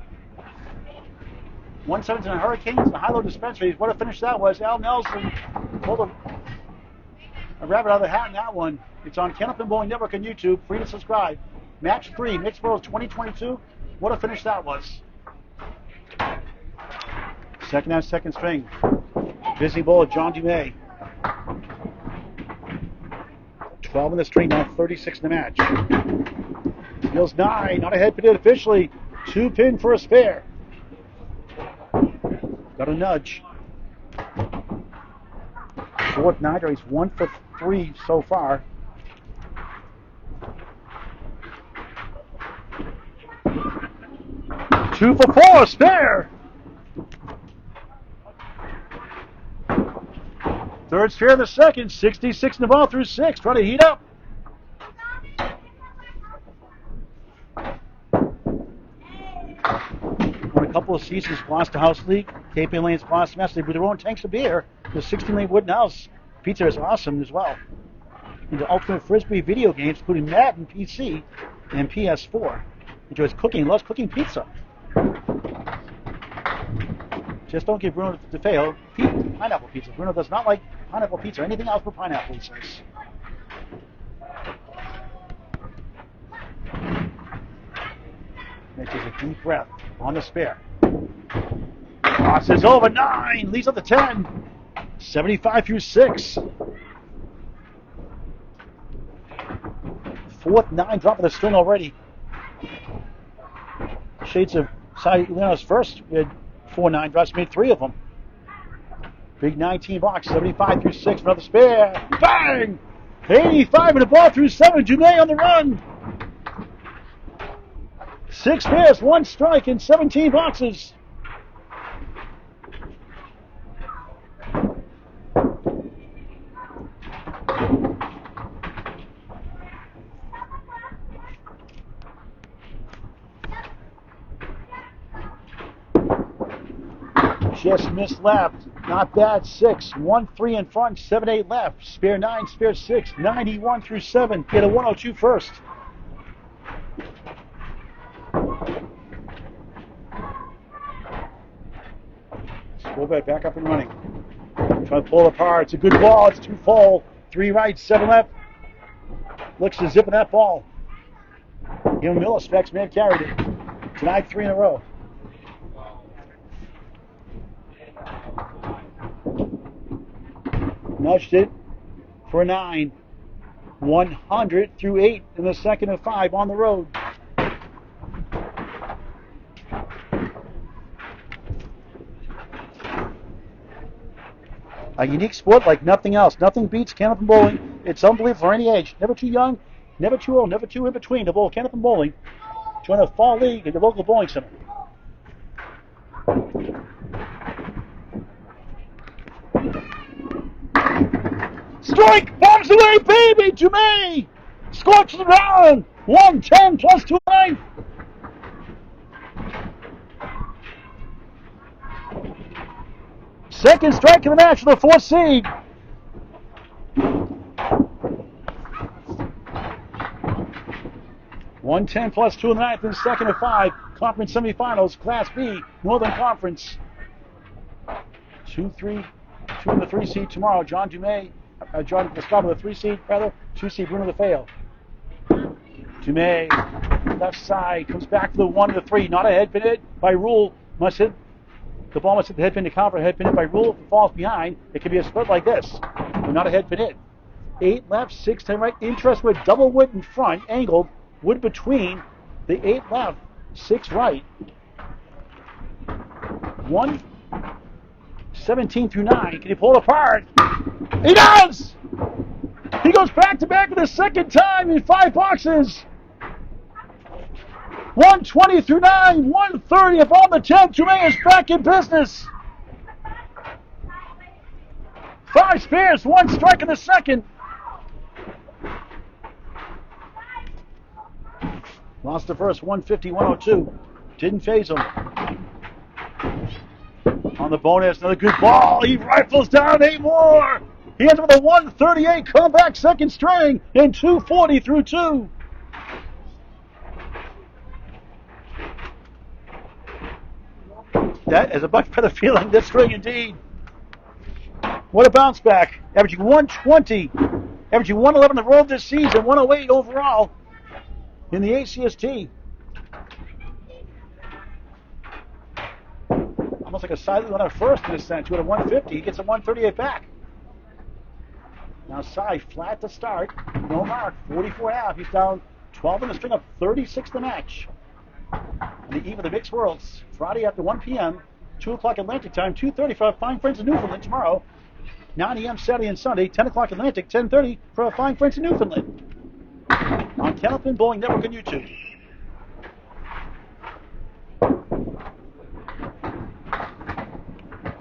1-7 and Hurricanes and High-Low Dispensaries. What a finish that was. Al Nelson pulled a rabbit out of the hat in that one. It's on Candlepin Bowling Network on YouTube. Free to subscribe. Match 3, Mixed Worlds 2022. What a finish that was. Second out, second string. Busy bowler John Dumais. 12 in the string, now 36 in the match. Deals 9, not a head pin officially. 2 pin for a spare. Got a nudge. Fourth nighter, he's 1 for 3 so far. Two for 4, spare. Third spare of the second, 66 in the ball through 6, trying to heat up. Won a couple of seasons, Gloucester House League, KP Lane's Gloucester Master League with their own tanks of beer. The 16-lane wooden house pizza is awesome as well. Into Ultimate Frisbee video games, including Madden PC and PS4. Enjoys cooking, loves cooking pizza. Just don't give Bruno DeFeo pineapple pizza. Bruno does not like pineapple pizza or anything else but pineapple, he says. Makes a deep breath on the spare. Crosses over 9, leads up to 10. 75 through 6. Fourth 9 drop of the string already. Shades of Uliano's first. We had 4 9 drops, made 3 of them. Big 19 box, 75 through 6, another spare. Bang! 85 and a ball through 7. Dumais on the run. 6 spares, 1 strike in 17 boxes. Just missed left. Not bad. 6. 1 3 in front. 7 8 left. Spare 9. Spare 6. 91 through 7. Get a 102 first. Fullback back up and running. Trying to pull it apart. It's a good ball. It's 2 full. 3 right, 7 left. Looks to zip in that ball. Give him Miller. Specs may have carried it. Tonight, 3 in a row. Nudged it for 9. 100 through 8 in the second of 5 on the road. A unique sport like nothing else. Nothing beats Candlepin bowling. It's unbelievable for any age. Never too young, never too old, never too in between to bowl Candlepin bowling. Join a fall league at your local bowling center. Strike! Bombs away, baby! Dumais! Scorches around! 110 plus 2-9. Second strike of the match for the 4th seed. $110 plus 2 in the 9th and second of 5. Conference semifinals, Class B, Northern Conference. 2 in the 3 seed tomorrow. John Pascal, the 3 seed, rather. 2 seed, Bruno DeFeo. Dumais, left side, comes back to the 1 and the 3. Not a head pin hit by rule. The ball must hit the head pin to counter. Head pin hit by rule. If it falls behind, it can be a split like this. But not a head pin hit. 8 left, 6, 10 right. Interest with double wood in front, angled. Wood between the 8 left, 6 right. 1, 17 through 9. Can he pull it apart? He does! He goes back to back for the second time in 5 boxes. 120 through 9, 130 on the 10th. Dumais is back in business. 5 spares, 1 strike in the second. Lost the first, 150, 102. Didn't phase him. On the bonus, another good ball. He rifles down 8 more. He ends with a 138 comeback second string in 240 through 2. That is a much better feeling this string indeed. What a bounce back. Averaging 120. Averaging 111 on the road this season. 108 overall in the ACST. Almost like a silent one at first in a sense. You had a 150. He gets a 138 back. Now Cy flat to start. No mark. 44.5. He's down 12 in the string, up 36 the match. On the eve of the Mixed Worlds, Friday after 1 p.m., 2 o'clock Atlantic time, 2:30 for our fine friends in Newfoundland tomorrow. 9 a.m. Saturday and Sunday, 10 o'clock Atlantic, 10:30 for our fine friends in Newfoundland. On Candlepin Bowling Network and YouTube.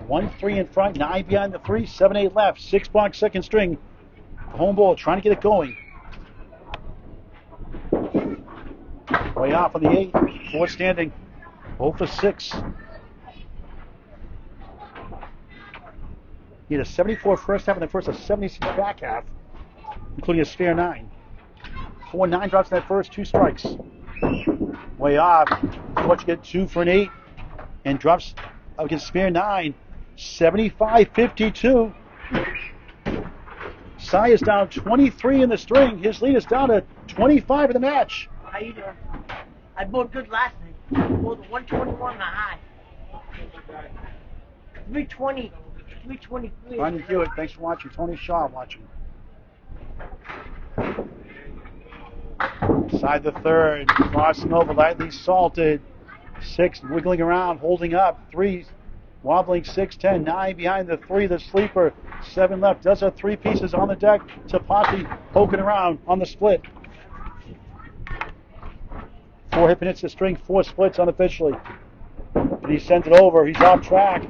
One 3 in front, 9 behind the 3, 7, 8 left, 6 box second string. The home ball trying to get it going. Way off on the 8, 4 standing, 0 for 6. He had a 74 first half and then first a 76 back half, including a spare 9. 4 9 drops in that first, 2 strikes. Way off. Watch get 2 for an 8 and drops against spare 9. 75-52. Cy is down 23 in the string. His lead is down to 25 in the match. How you doing? I bowled good last night. I bowled 121 and a high. 320. 323. Ronnie Hewitt, thanks for watching. Tony Shaw watching. Inside the third. Crossing over, lightly salted. 6 wiggling around, holding up. 3 wobbling 6, 10, 9 behind the 3, the sleeper. 7 left. Does have 3 pieces on the deck. Tapati poking around on the split. 4 hip and hits the string, 4 splits unofficially. And he sends it over. He's off track.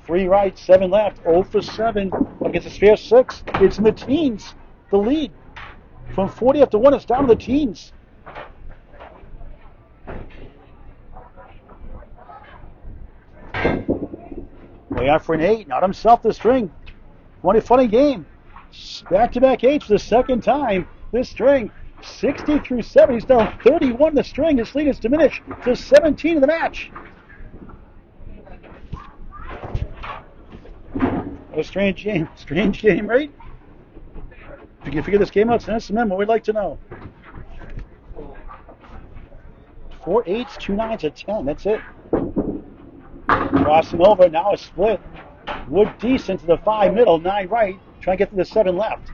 3 right, 7 left, 0 for 7 against a spare 6. It's in the teens. The lead from 40 up to 1 is down to the teens. Way out for an 8, not himself the string. What a funny game. Back-to-back 8s for the second time. This string, 60 through 7. He's down 31 in the string. His lead is diminished to 17 in the match. A strange game. Strange game, right? If you can figure this game out, send us a memo. We'd like to know. 4 8s, 2 9s, a 10. That's it. Crossing over. Now a split. Wood decent to the 5 middle, 9 right. Try and get to the 7 left.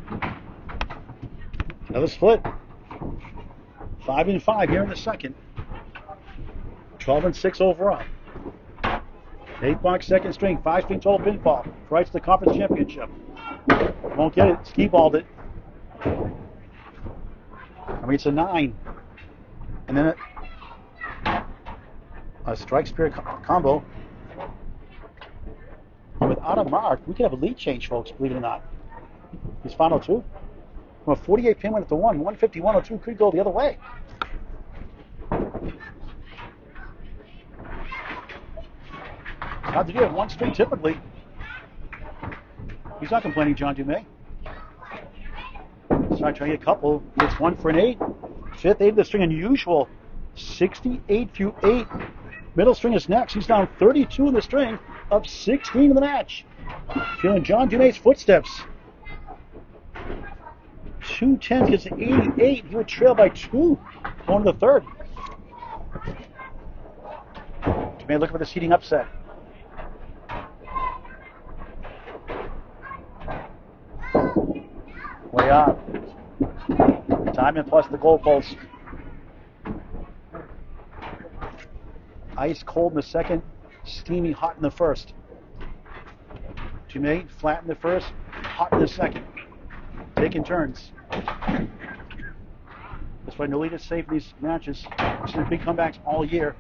Another split. 5 and 5 here in the second. 12 and 6 overall. 8-box second string, 5-string total pinfall. Right to the conference championship. Won't get it. Ski-balled it. I mean, it's a 9. And then a strike spear combo. And without a mark, we could have a lead change, folks, believe it or not. These final two. From a 48 pin went up to 1, 150, 102 could go the other way. How'd you do it? One string typically. He's not complaining, John Dumais. So I try to get a couple. It's 1 for an 8. Fifth 8 of the string, unusual. 68 through 8. Middle string is next. He's down 32 in the string, up 16 in the match. Feeling John Dumais' footsteps. 210 gets to 88. He would trail by 2 going to the third. Dumais looking for the seeding upset. Way up. Timing plus the goalpost. Ice cold in the second, steamy hot in the first. Dumais flat in the first, hot in the second. Taking turns. That's why no lead is safe in these matches. We've seen big comebacks all year.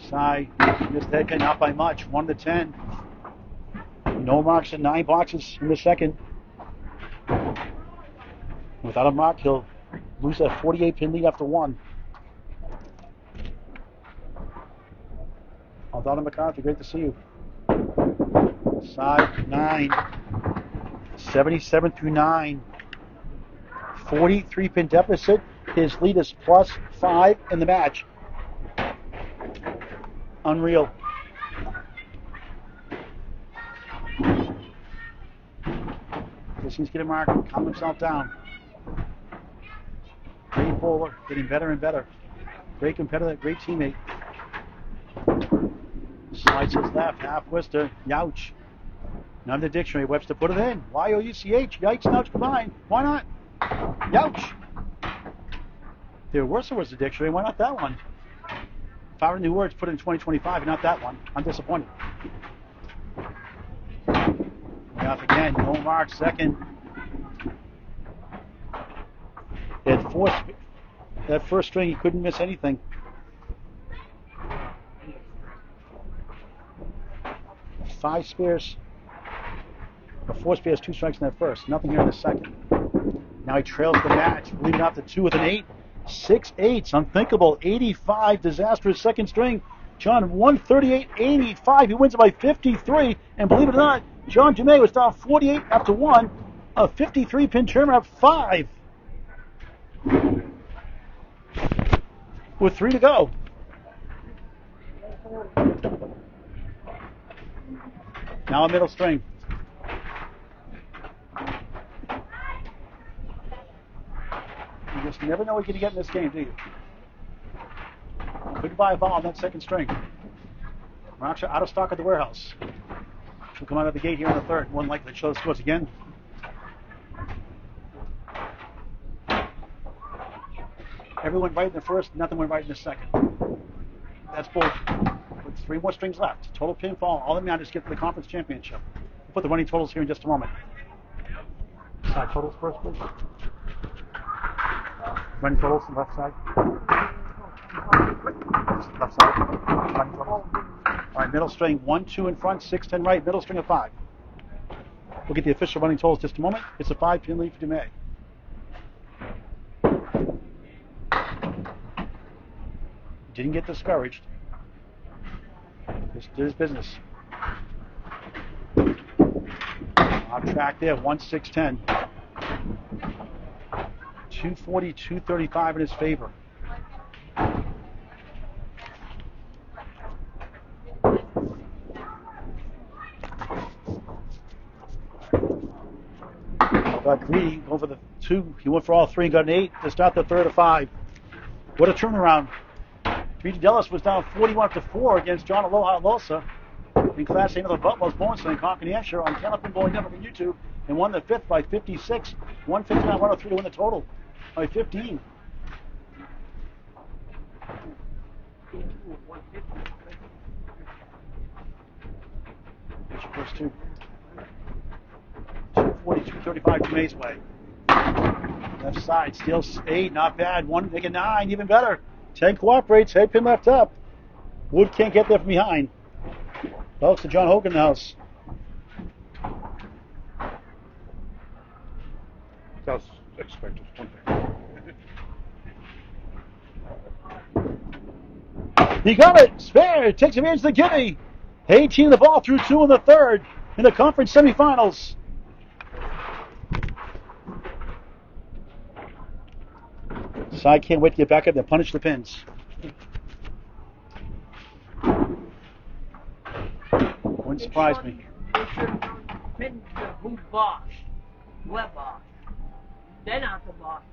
Sai missed that guy, not by much. 1 to 10. No marks in 9 boxes in the second. Without a mark, he'll lose that 48 pin lead after 1. Aldana McCarthy, great to see you. Side 9. 77 through 9. 43 pin deficit. His lead is plus 5 in the match. Unreal. Just needs to get a mark, calm himself down. Great bowler, getting better and better. Great competitor, great teammate. Slides his left, half Worcester, Youch. None of the dictionary, Webster put it in. Y-O-U-C-H, yikes, Youch combined. Why not? Youch. The Worcester was the dictionary, why not that one? If I were new words, put it in 2025, not that one. I'm disappointed. Way off again, no mark, second. That first string, he couldn't miss anything. Five spares, or 4 spares, 2 strikes in that first. Nothing here in the second. Now he trails the match, leading off to 2 with an 8. 6 8s, unthinkable. 85, disastrous second string. John, 138-85. He wins it by 53. And believe it or not, John Dumais was down 48 after 1. A 53 pin tournament at 5. With 3 to go. Now a middle string. You just never know what you're going to get in this game, do you? Couldn't buy a ball on that second string. We're actually out of stock at the warehouse. She'll come out of the gate here in the third. One likely to show the scores again. Everyone right in the first, nothing went right in the second. That's both. With 3 more strings left. Total pinfall. All that matters is get to the conference championship. We'll put the running totals here in just a moment. Side totals first, please. Running totals on the left side. Left side. Running totals. All right, middle string 1, 2 in front, 6, 10 right. Middle string of 5. We'll get the official running totals in just a moment. It's a 5-pin lead for Dumais. Didn't get discouraged. Just did his business. On track there, 1-6-10. 240, 235 in his favor. got greedy, going for the 2. He went for all 3 and got an 8 to start the third of 5. What a turnaround. P.G. Dellis was down 41-4 against John Aloha Losa in Class A of the Butler's bonus in Concord, New Hampshire on Candlepin Bowling Network on YouTube, and won the 5th by 56, 159-103 to win the total by 15. Here's your first 2. 240-235 Dumais way. Left side, steals 8, not bad. 1, make it 9, even better. 10 cooperates, head pin left up. Wood can't get there from behind. Belts to John Hogan in the house. That's expected. He got it. Spare. Takes advantage of the gimme. 18 the ball through 2 in the third in the conference semifinals. Side can't wait to get back up there. Punish the pins. Wouldn't surprise me. They should pin the boot box, web box, then out the box.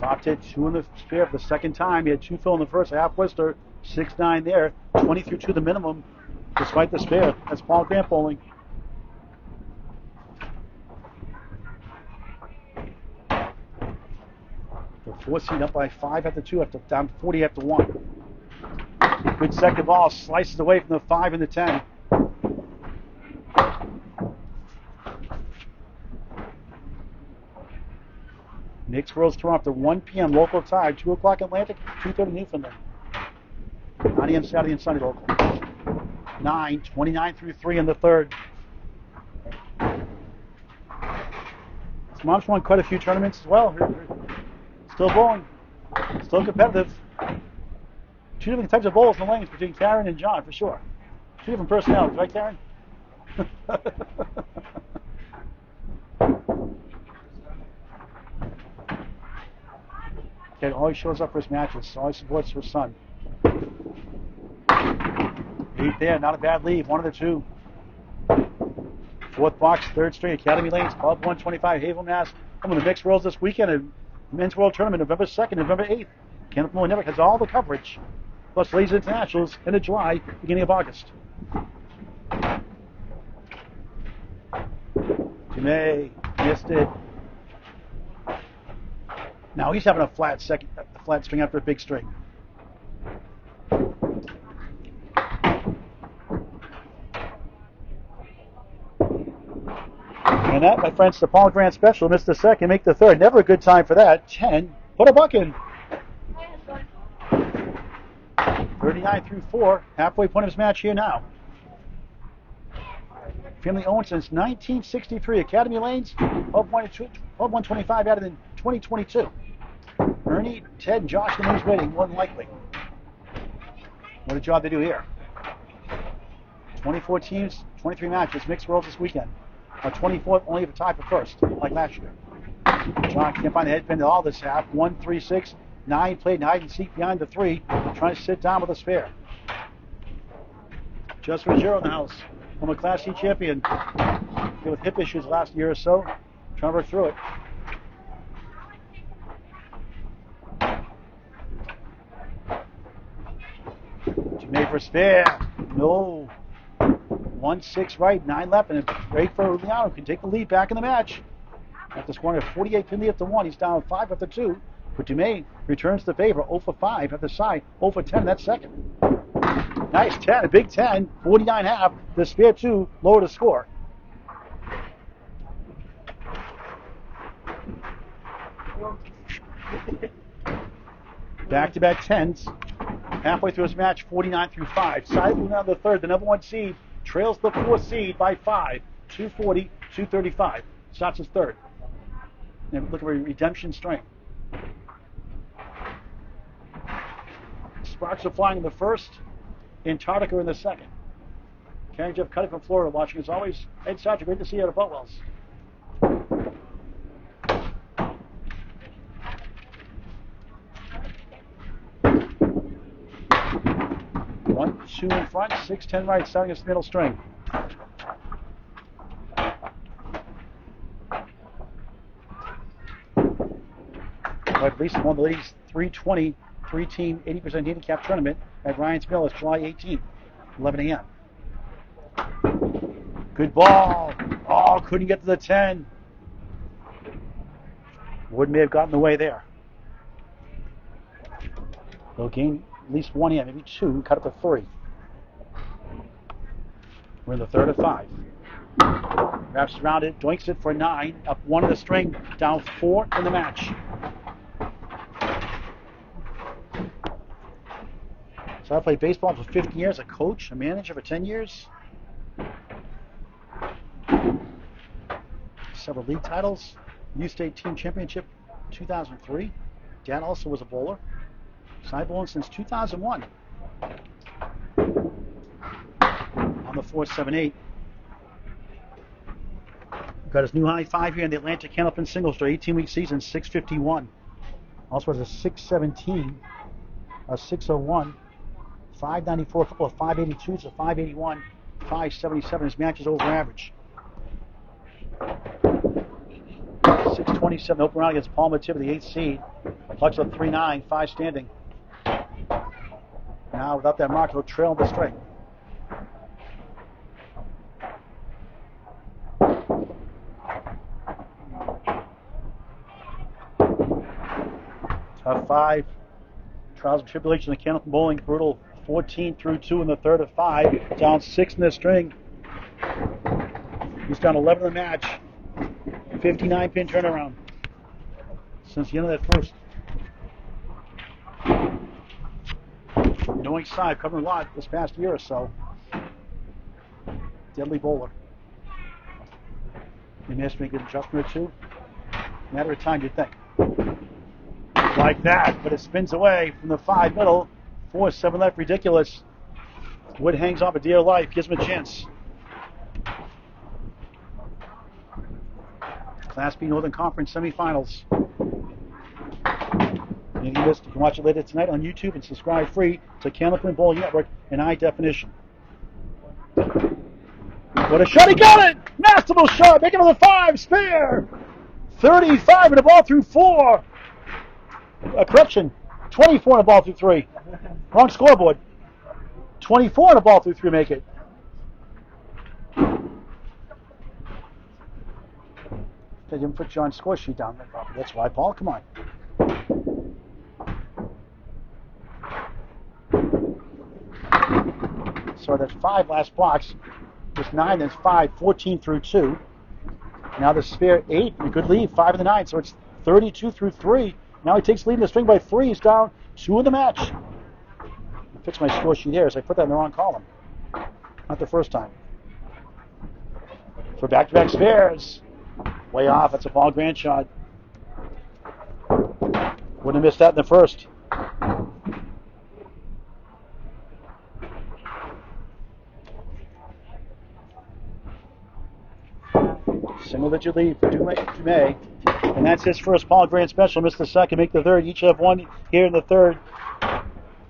Soft hit 2 in the spare for the second time. He had 2 fill in the first, half Worcester, 6-9 there, 20 through 2 the minimum, despite the spare. That's Paul Grant bowling. The 4 seed up by 5 after 2, after down 40 after 1. Good second ball, slices away from the 5 and the 10. Knicks Worlds Tour after 1 p.m. local time, 2 o'clock Atlantic, 2:30 Newfoundland. 9 a.m. Saturday and Sunday local. 9, 29 through 3 in the third. His mom's won quite a few tournaments as well. Still bowling, still competitive. 2 different types of bowls in the lanes between Karen and John, for sure. 2 different personalities, right, Karen? Karen always shows up for his matches, always supports her son. 8 there, not a bad lead, 1 of the 2. 4th box, 3rd straight, Academy Lanes, Club 125, Havel, Mass. Coming to the Mixed Worlds this weekend, a Men's World Tournament, November 2nd, November 8th. Candlepin Bowling Network has all the coverage. Plus Ladies Internationals, end of July, beginning of August. Dumais missed it. Now he's having a flat string after a big string. And that, my friends, the Paul Grant special. Missed the second, make the third. Never a good time for that. 10. Put a buck in. 39 through 4. Halfway point of his match here now. Family owned since 1963. Academy Lanes, Club 125 added in 2022. Ernie, Ted, and Josh in the news waiting, more than likely. What a job they do here. 24 teams, 23 matches, Mixed Worlds this weekend. 24th, only have a tie for first, like last year. John can't find the head pin at all this half. 1, 3, 6, 9 played hide and seek behind the 3, trying to sit down with a spare. Just Ruggiero in the house, from a Class C champion. With hip issues last year or so, trying to work through it. Dumais for spare. No. 1-6 right, 9 left, and it's great for Uliano. Can take the lead back in the match. After scoring a 48 pin lead after 1, he's down 5 after 2. But Dumais returns the favor, 0 for 5 at the side, 0 for 10 that second. Nice 10, a big 10, 49.5. The spare 2 lower the score. Back-to-back 10s. Halfway through his match, 49 through 5. Side Uliano the third, the number 1 seed, trails the 4th seed by 5. 240, 235. Starts his third. And look at a redemption string. Sparks are flying in the first, Antarctica in the second. Karen Jeff Cuddy from Florida watching as always. Ed Sargent, great to see you at Boatwells. 1, 2 in front, 6, 10 right, starting his middle string. But at least won the ladies 320 three-team 80% handicap tournament at Ryan's Mills, July 18th, 11 a.m. Good ball. Oh, couldn't get to the 10. Wood may have gotten in the way there. They'll gain at least one here, maybe two, cut up to 3. We're in the third of 5. Wraps around it, doinks it for 9, up 1 in the string, down 4 in the match. So I played baseball for 15 years, a coach, a manager for 10 years. Several league titles. U State Team Championship 2003. Dad also was a bowler. So I've bowled since 2001. On the 4.78. Got his new high 5 here in the Atlantic Candlepin singles for 18-week season, 6.51. Also has a 6.17, a 6.01, 5.94, a couple of 5.82s, a 5.81, 5.77. His match is over average. 6.27 open round against Paul Matib, the 8th seed. Clutch up 3.9, 5 standing. Now without that mark, he'll trail the string. Tough 5. Trials and tribulations of Candlepin bowling. Brutal 14 through 2 in the third of 5. Down 6 in the string. He's down 11 in the match. 59-pin turnaround since the end of that first. Knowing side, covering a lot this past year or so. Deadly bowler. He may have to make an adjustment or two. Matter of time, you'd think. Like that, but it spins away from the 5 middle. 4-7 left, ridiculous. Wood hangs on for dear life, gives him a chance. Class B Northern Conference semifinals. If you missed, you can watch it later tonight on YouTube and subscribe free to Candlepin Bowling Network in high definition. What a shot, he got it! Masterful shot, make it another 5, spare! 35 and the ball through 4. Correction, 24 and a ball through 3. Wrong scoreboard. 24 and a ball through 3, make it. They didn't put John's score sheet down there properly. That's why, Paul. Come on. So that's 5 last blocks. There's 9, there's 5, 14 through 2. Now the spare 8, a good lead, 5 in the 9. So it's 32 through 3. Now he takes lead in the string by 3. He's down 2 in the match. I fixed my score sheet here, so I put that in the wrong column. Not the first time. For back-to-back spares. Way off. That's a Paul Grant shot. Wouldn't have missed that in the first. Single-digit lead for Dumais. And that's his first Paul Grant special. Missed the second, make the third. Each have one here in the third.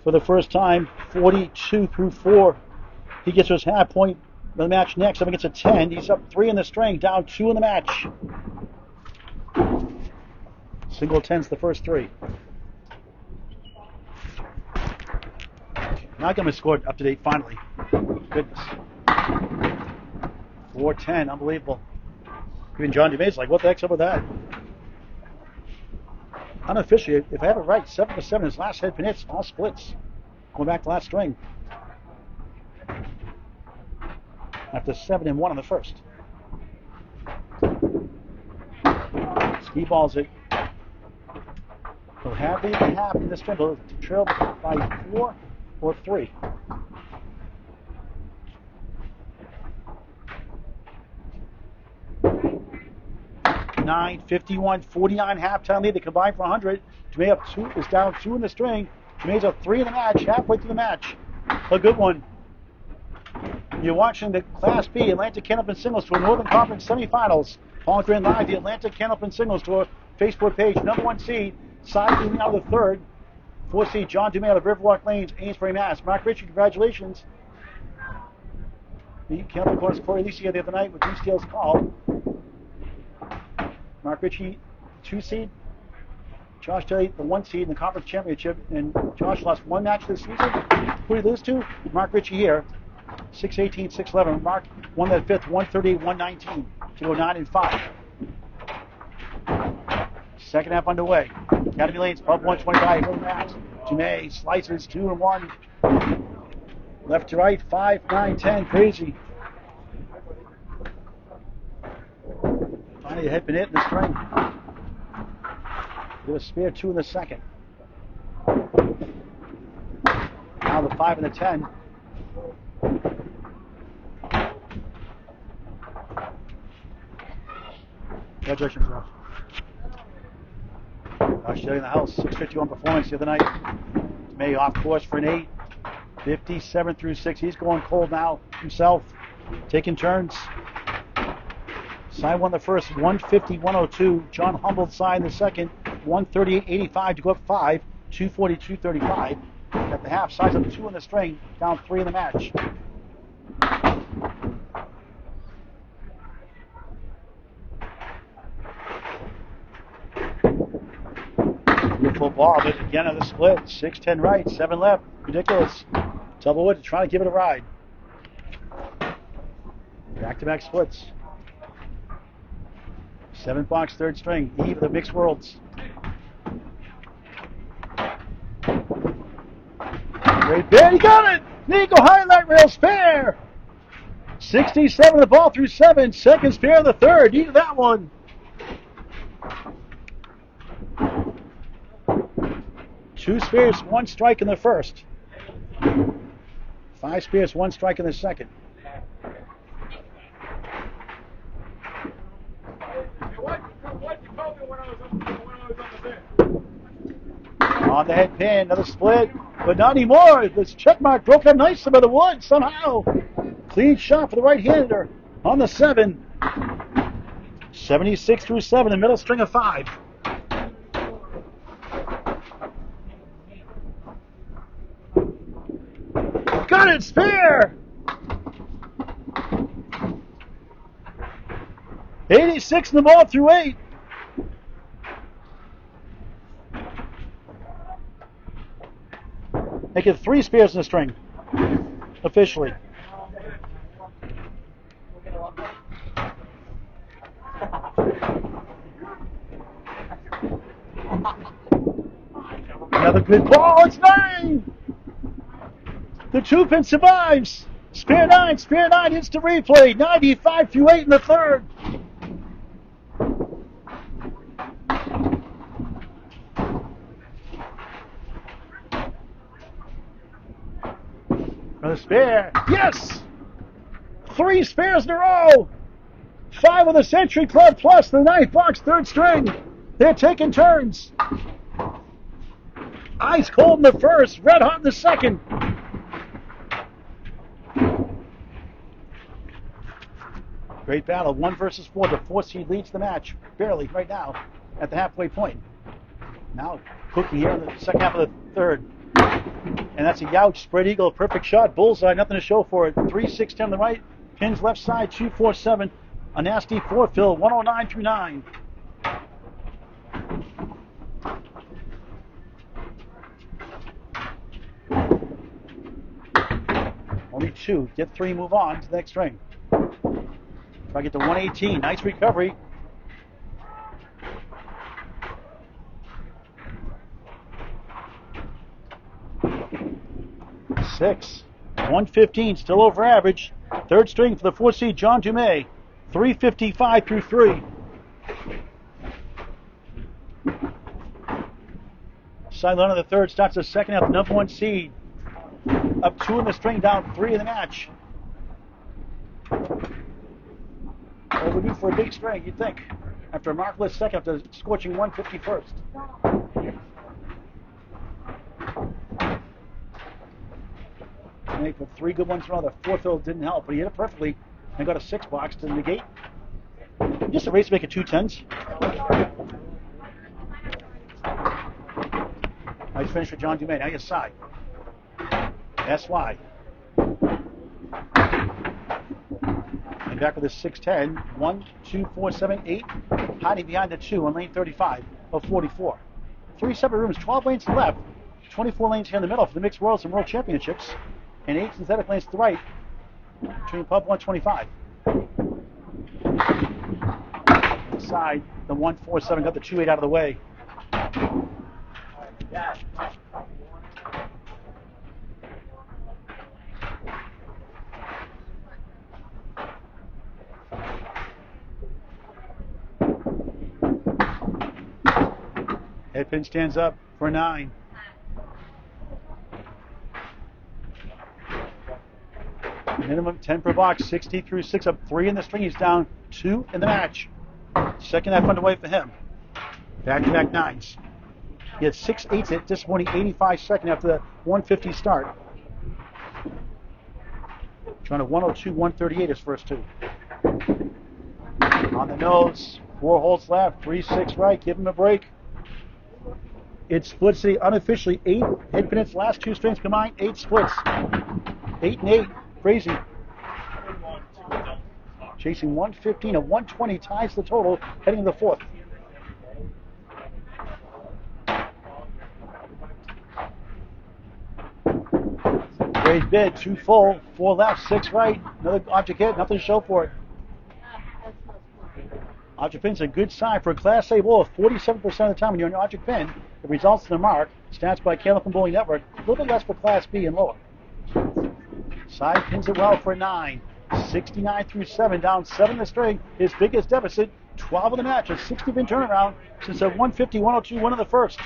For the first time, 42 through 4. He gets his half point of the match next. Up against a 10. He's up 3 in the string, down 2 in the match. Single 10's the first 3. Now I got my score up to date finally. Goodness. 4-10, unbelievable. Even John Dumais is like, what the heck's up with that? Unofficially, if I have it right, 7 for 7 his last head pin hits, all splits. Going back to last string. After 7 and 1 on the first. Ski balls it. He'll have the half in this string, but he'll trail by 4 or 3. Nine, 51, 49 halftime lead. They combine for 100. Dumais up 2 is down 2 in the string. Dumais up 3 in the match, halfway through the match. A good one. You're watching the Class B Atlantic Candlepin Singles Tour Northern Conference semifinals. Paul Grant live, the Atlantic Candlepin Singles Tour Facebook page. Number 1 seed, side leading out of the third. 4 seed John Dumais out of Riverwalk Lanes, Amesbury, Mass. Mark Ritchie, congratulations. The Candlepin Corner's Corey Alicia the other night with 2 steals called. Mark Ritchie, 2 seed. Josh Daly, the 1 seed in the conference championship, and Josh lost 1 match this season. Who did he lose to? Mark Ritchie here, 6-18, 6-11. Mark won that 5th, 138, 119 to go 9-5. Second half underway. Academy Lanes, pub 125, over match. Dumais slices 2-1. Left to right, 5, 9, 10, crazy. Finally, the head been hit in the string. Give a spare 2 in the second. Now the 5 and the 10. Congratulations, Ross. Josh Daly in the house, 651 performance the other night. May off course for an 8. 57 through 6. He's going cold now himself. Taking turns. Side won the first, 150-102. John Humboldt signed the second, 138-85 to go up 5, 242-35. At the half, size up 2 in the string, down 3 in the match. Beautiful ball, but again on the split. 6-10 right, 7 left. Ridiculous. Doublewood trying to give it a ride. Back-to-back splits. 7-box third string. Eve of the mixed worlds. Great bid. He got it. Nico highlight rail spare. 67 the ball through 7. Second spare of the third. Needed that one. Two spares, 1 strike in the first. 5 spares, 1 strike in the second. On the head pin, another split, but not anymore. This check mark broke up nicely by the wood somehow. Clean shot for the right-hander on the 7. 76 through 7, the middle string of 5. Got it, spare! 86 in the ball through 8. Make it 3 spares in the string, officially. Another good ball, it's 9! The 2-pin survives. Spare 9 hits the replay. 95 through 8 in the third. Another spare. Yes! 3 spares in a row. 5 of the Century Club plus the 9th box third string. They're taking turns. Ice cold in the first, red hot in the second. Great battle, 1 versus 4. The 4 seed leads the match, barely, right now, at the halfway point. Now, cooking here in the second half of the third. And that's a Youch spread eagle, perfect shot, bullseye, nothing to show for it. 3, 6, 10 on the right, pins left side, 2, 4, 7. A nasty 4 fill, 109 through 9. Only 2, get 3, move on to the next string. Try to get to 118. Nice recovery. Six. 115, still over average. Third string for the 4 seed, John Dumais. 355 through 3. Sideline of the third starts the second half, number 1 seed. Up 2 in the string, down 3 in the match. Overdue for a big string, you'd think. After a markless second, after scorching 150 first. And he put 3 good ones in a row. The 4th fill didn't help, but he hit it perfectly and got a 6 box to negate. Just a race to make it 2 10s. Nice finish for John Dumais. Now you side. SY. And back with a 6-10. 1, 2, 4, 7, 8. Hiding behind the 2 on lane 35 of 44. three separate rooms, 12 lanes to the left, 24 lanes here in the middle for the Mixed Worlds and World Championships, and 8 synthetic lanes to the right between Pub 125. Inside, the 147 got the 2-8 out of the way. Headpin stands up for a 9. Minimum 10 per box, 60 through 6 up 3 in the string. He's down 2 in the match. Second half underway for him. Back-to-back 9s. He had 6 8s at disappointing 85 second after the 150 start. Trying to 102, 138 his first 2. On the nose, 4 holes left, 3-6 right, give him a break. It's Split City unofficially 8 head pins, last 2 strings combined, 8 splits. 8 and 8, crazy. Chasing 115, a 120 ties the total, heading to the 4th. Great bid, 2 full, 4 left, 6 right. Another object hit, nothing to show for it. Object pin's a good sign for a Class A bowler. 47% of the time when you're an object pin, it results in a mark. Stats by Candlepin Bowling Network, a little bit less for Class B and lower. Side pins it well for a 9. 69 through 7, down 7 in the string. His biggest deficit, 12 in the match. A 60-pin turnaround since a 150, 102 win in the first.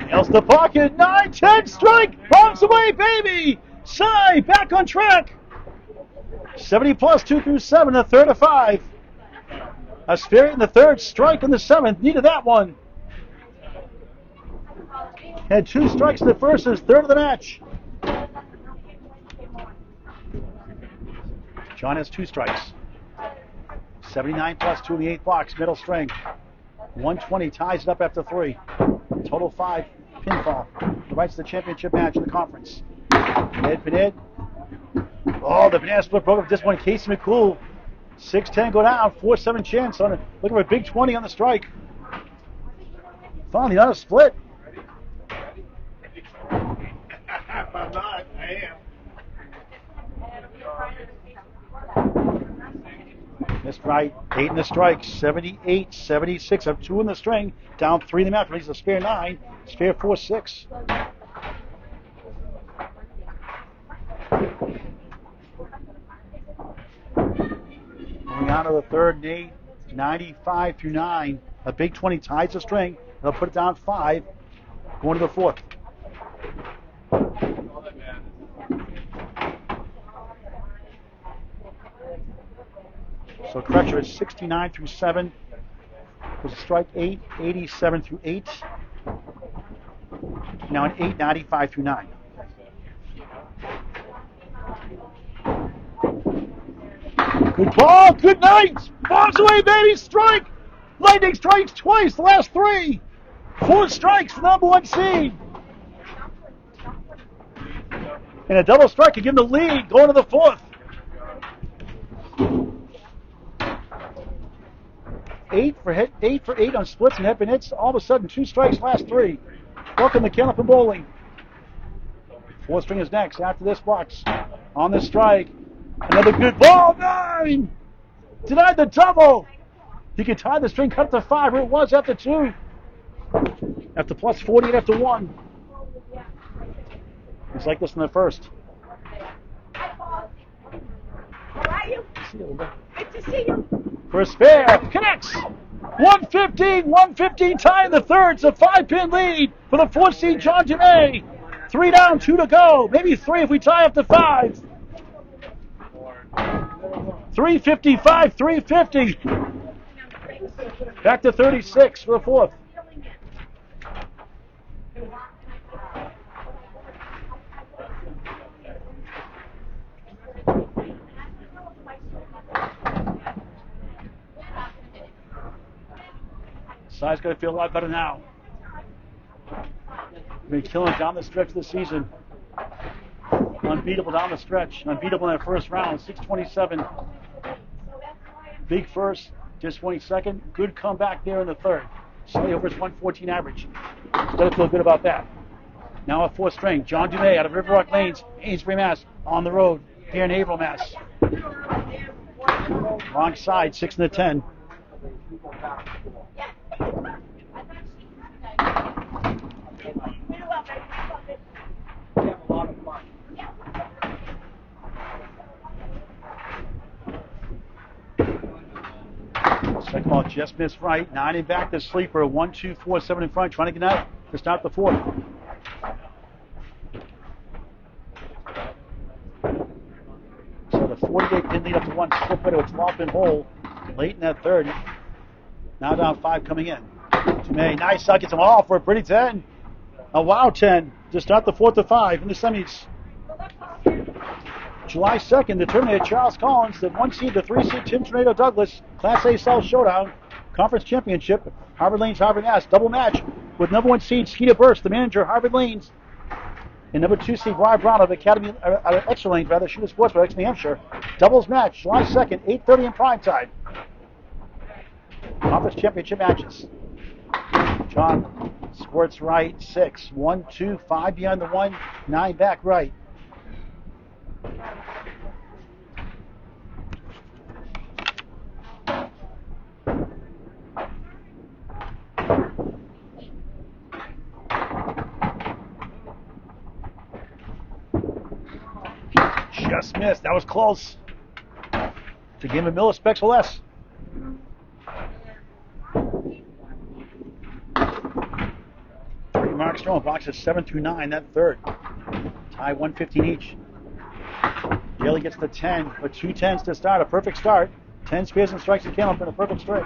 Nails the pocket, 9-10 strike, bombs away, baby! Sai back on track. 70 plus 2 through 7, a third of 5. A spirit in the third, strike in the 7th, needed that one. Had 2 strikes in the first, his third of the match. John has 2 strikes. 79 plus 2 in the 8th box, middle string. 120 ties it up after 3. Total 5 pinfall. The rights to the championship match in the conference. Ed Pined. Oh, the banana split broke up this one. Casey McCool. 6-10 go down. 4-7 chance on it. Looking for a big 20 on the strike. Finally on a split. If I'm not, I am. Missed right. 8 in the strike. 78, 76. Up 2 in the string. Down 3 in the match. Releases a spare 9. Spare 4-6. Uliano the third, Nate, 95 through 9. A big 20 ties the string. They'll put it down 5. Going to the 4th. So Crutcher is 69 through 7. Was a strike 8, 87 through 8. Now an 8, 95 through 9. Good ball, good night! Bombs away, baby, strike! Lightning strikes twice, the last 3. 4 strikes for the number 1 seed. And a double strike to give him the lead, going to the 4th. 8 for 8 on splits and headpin hits. All of a sudden, 2 strikes, last 3. Welcome to Candlepin Bowling. 4th string is next after this box. On the strike. Another good ball, 9! Denied the double. He could tie the string, cut it to 5, where it was after 2. After plus 48 after 1. It's like this in the first. How are you? Good to see you. For a spare, connects. 115 tie in the third. It's a 5-pin lead for the 4th seed John Dumais. 3 down, 2 to go. Maybe 3 if we tie after 5. 355, 350. Back to 36 for the 4th. Sai's going to feel a lot better now. Been killing down the stretch of the season. Unbeatable down the stretch. Unbeatable in the first round. 6:27. Big first. Just 22nd. Good comeback there in the third. Slightly over his 114 average. Gotta feel good about that. Now a fourth string. John Dumais out of Riverwalk Lanes. Amesbury, Mass. On the road. Here in Haverhill, Mass. Wrong side. 6 and a 10. Second ball just missed right. 9 in back to sleeper. 1, 2, 4, 7 in front. Trying to get out to start the fourth. So the 48 pin lead up to 1 slip into a 12-pin hole late in that third. Now down 5 coming in. Dumais, nice shot, gets them all for a pretty 10. A wow 10 to start the fourth of 5 in the semis. July 2nd, the Terminator Charles Collins, the 1 seed, the 3 seed Tim Tornado Douglas, Class A South Showdown, Conference Championship, Harvard Lanes, Harvard Mass, double match with number 1 seed Skeeter Burst, the manager, Harvard Lanes, and number 2 seed Brian Brown of Academy, Extra Lanes, rather, Shooter Sports for New Hampshire. Doubles match, July 2nd, 8:30 in prime time. Conference Championship matches. John squirts right, 6, 1, 2, 5 behind the 1, 9 back right. Just missed. That was close. To give him a millispecs or less. Three marks strong. Boxes 7 through 9. That third. Tie 115 each. Daly gets the 10, but 2 10s to start. A perfect start. 10 spares and strikes and Candlepin, a perfect string.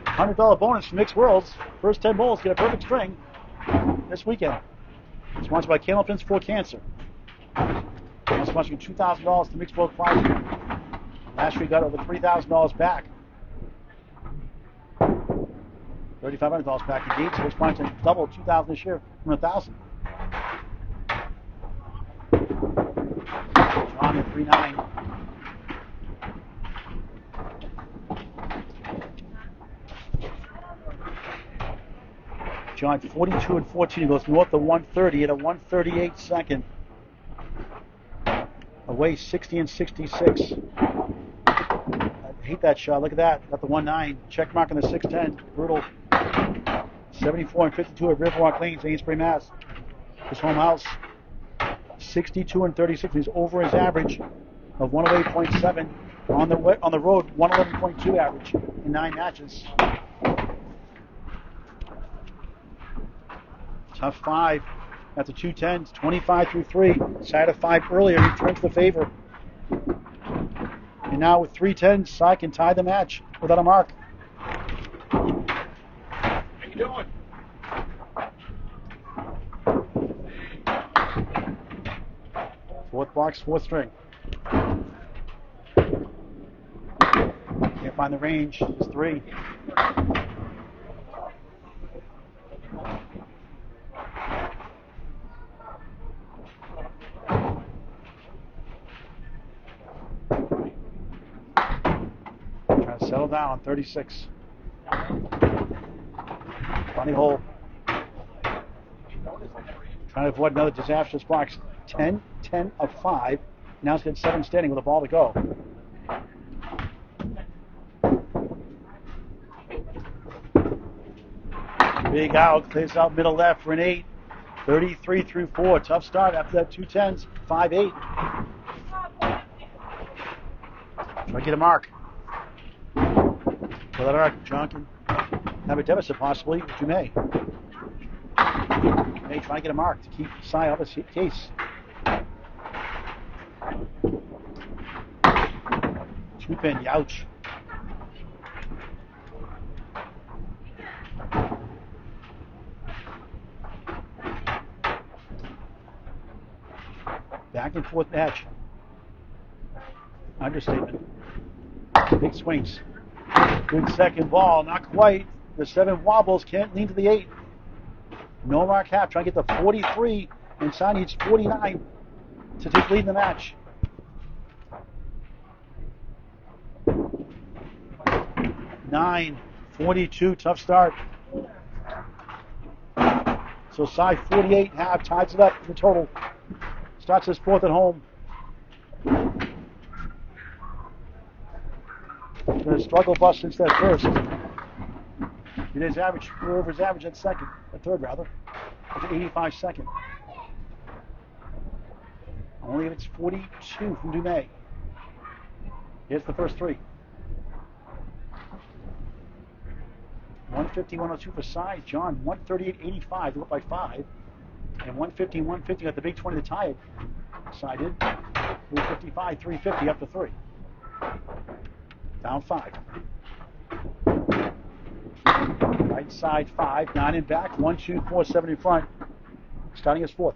$100 bonus from Mixed Worlds. First 10 bowls get a perfect string this weekend. Sponsored by Candlepin's for Cancer. I'm sponsoring $2,000 to Mixed World Prize. Last year we got over $3,000 back. $3,500 back indeed, so we're sponsoring double $2,000 this year from $1,000. John at 3-9. John 42 and 14. He goes north of 130 at a 138 second. Away 60 and 66. I hate that shot. Look at that. Got the 1-9. Check mark on the 610. Brutal. 74 and 52 at Riverwalk Lanes, Amesbury, Mass. His home house. 62 and 36. He's over his average of 108.7. On the road, 111.2 average in 9 matches. Tough 5 after 2 10s, 25 through 3. Side of 5 earlier, he turns the favor. And now with 3 10s, Sai can tie the match without a mark. How you doing? Fourth box, fourth string. Can't find the range. It's 3. Trying to settle down on 36. Funny hole. Trying to avoid another disastrous box. 10, 10 of 5. Now it's got 7 standing with a ball to go. Big out, clears out middle left for an 8. 33 through 4. Tough start after that 2 10s. 5-8. Try to get a mark. Well, that arc, John can have a deficit possibly. Dumais. Dumais trying to get a mark to keep Sai off his case. 2-pin, youch. Back and forth match. Understatement. Big swings. Good second ball, not quite. The 7 wobbles, can't lean to the 8. No mark half, trying to get to 43, and Sai needs 49 to take lead in the match. Nine, 42, tough start. So Sai 48 half, ties it up in the total. Starts his fourth at home. Been a struggle bus since that first. He did his average, over his average at second, at third rather. At 85 second. Only if it's 42 from Dumais. Here's the first three. 150, 102 for Sai. John, 138.85. They went by 5. And 150, 150 got the big 20 to tie it. Sai did. 355, 350 up to 3. Down 5. Right side 5, 9 in back, 1, 2, 4, 7 in front. Starting his fourth.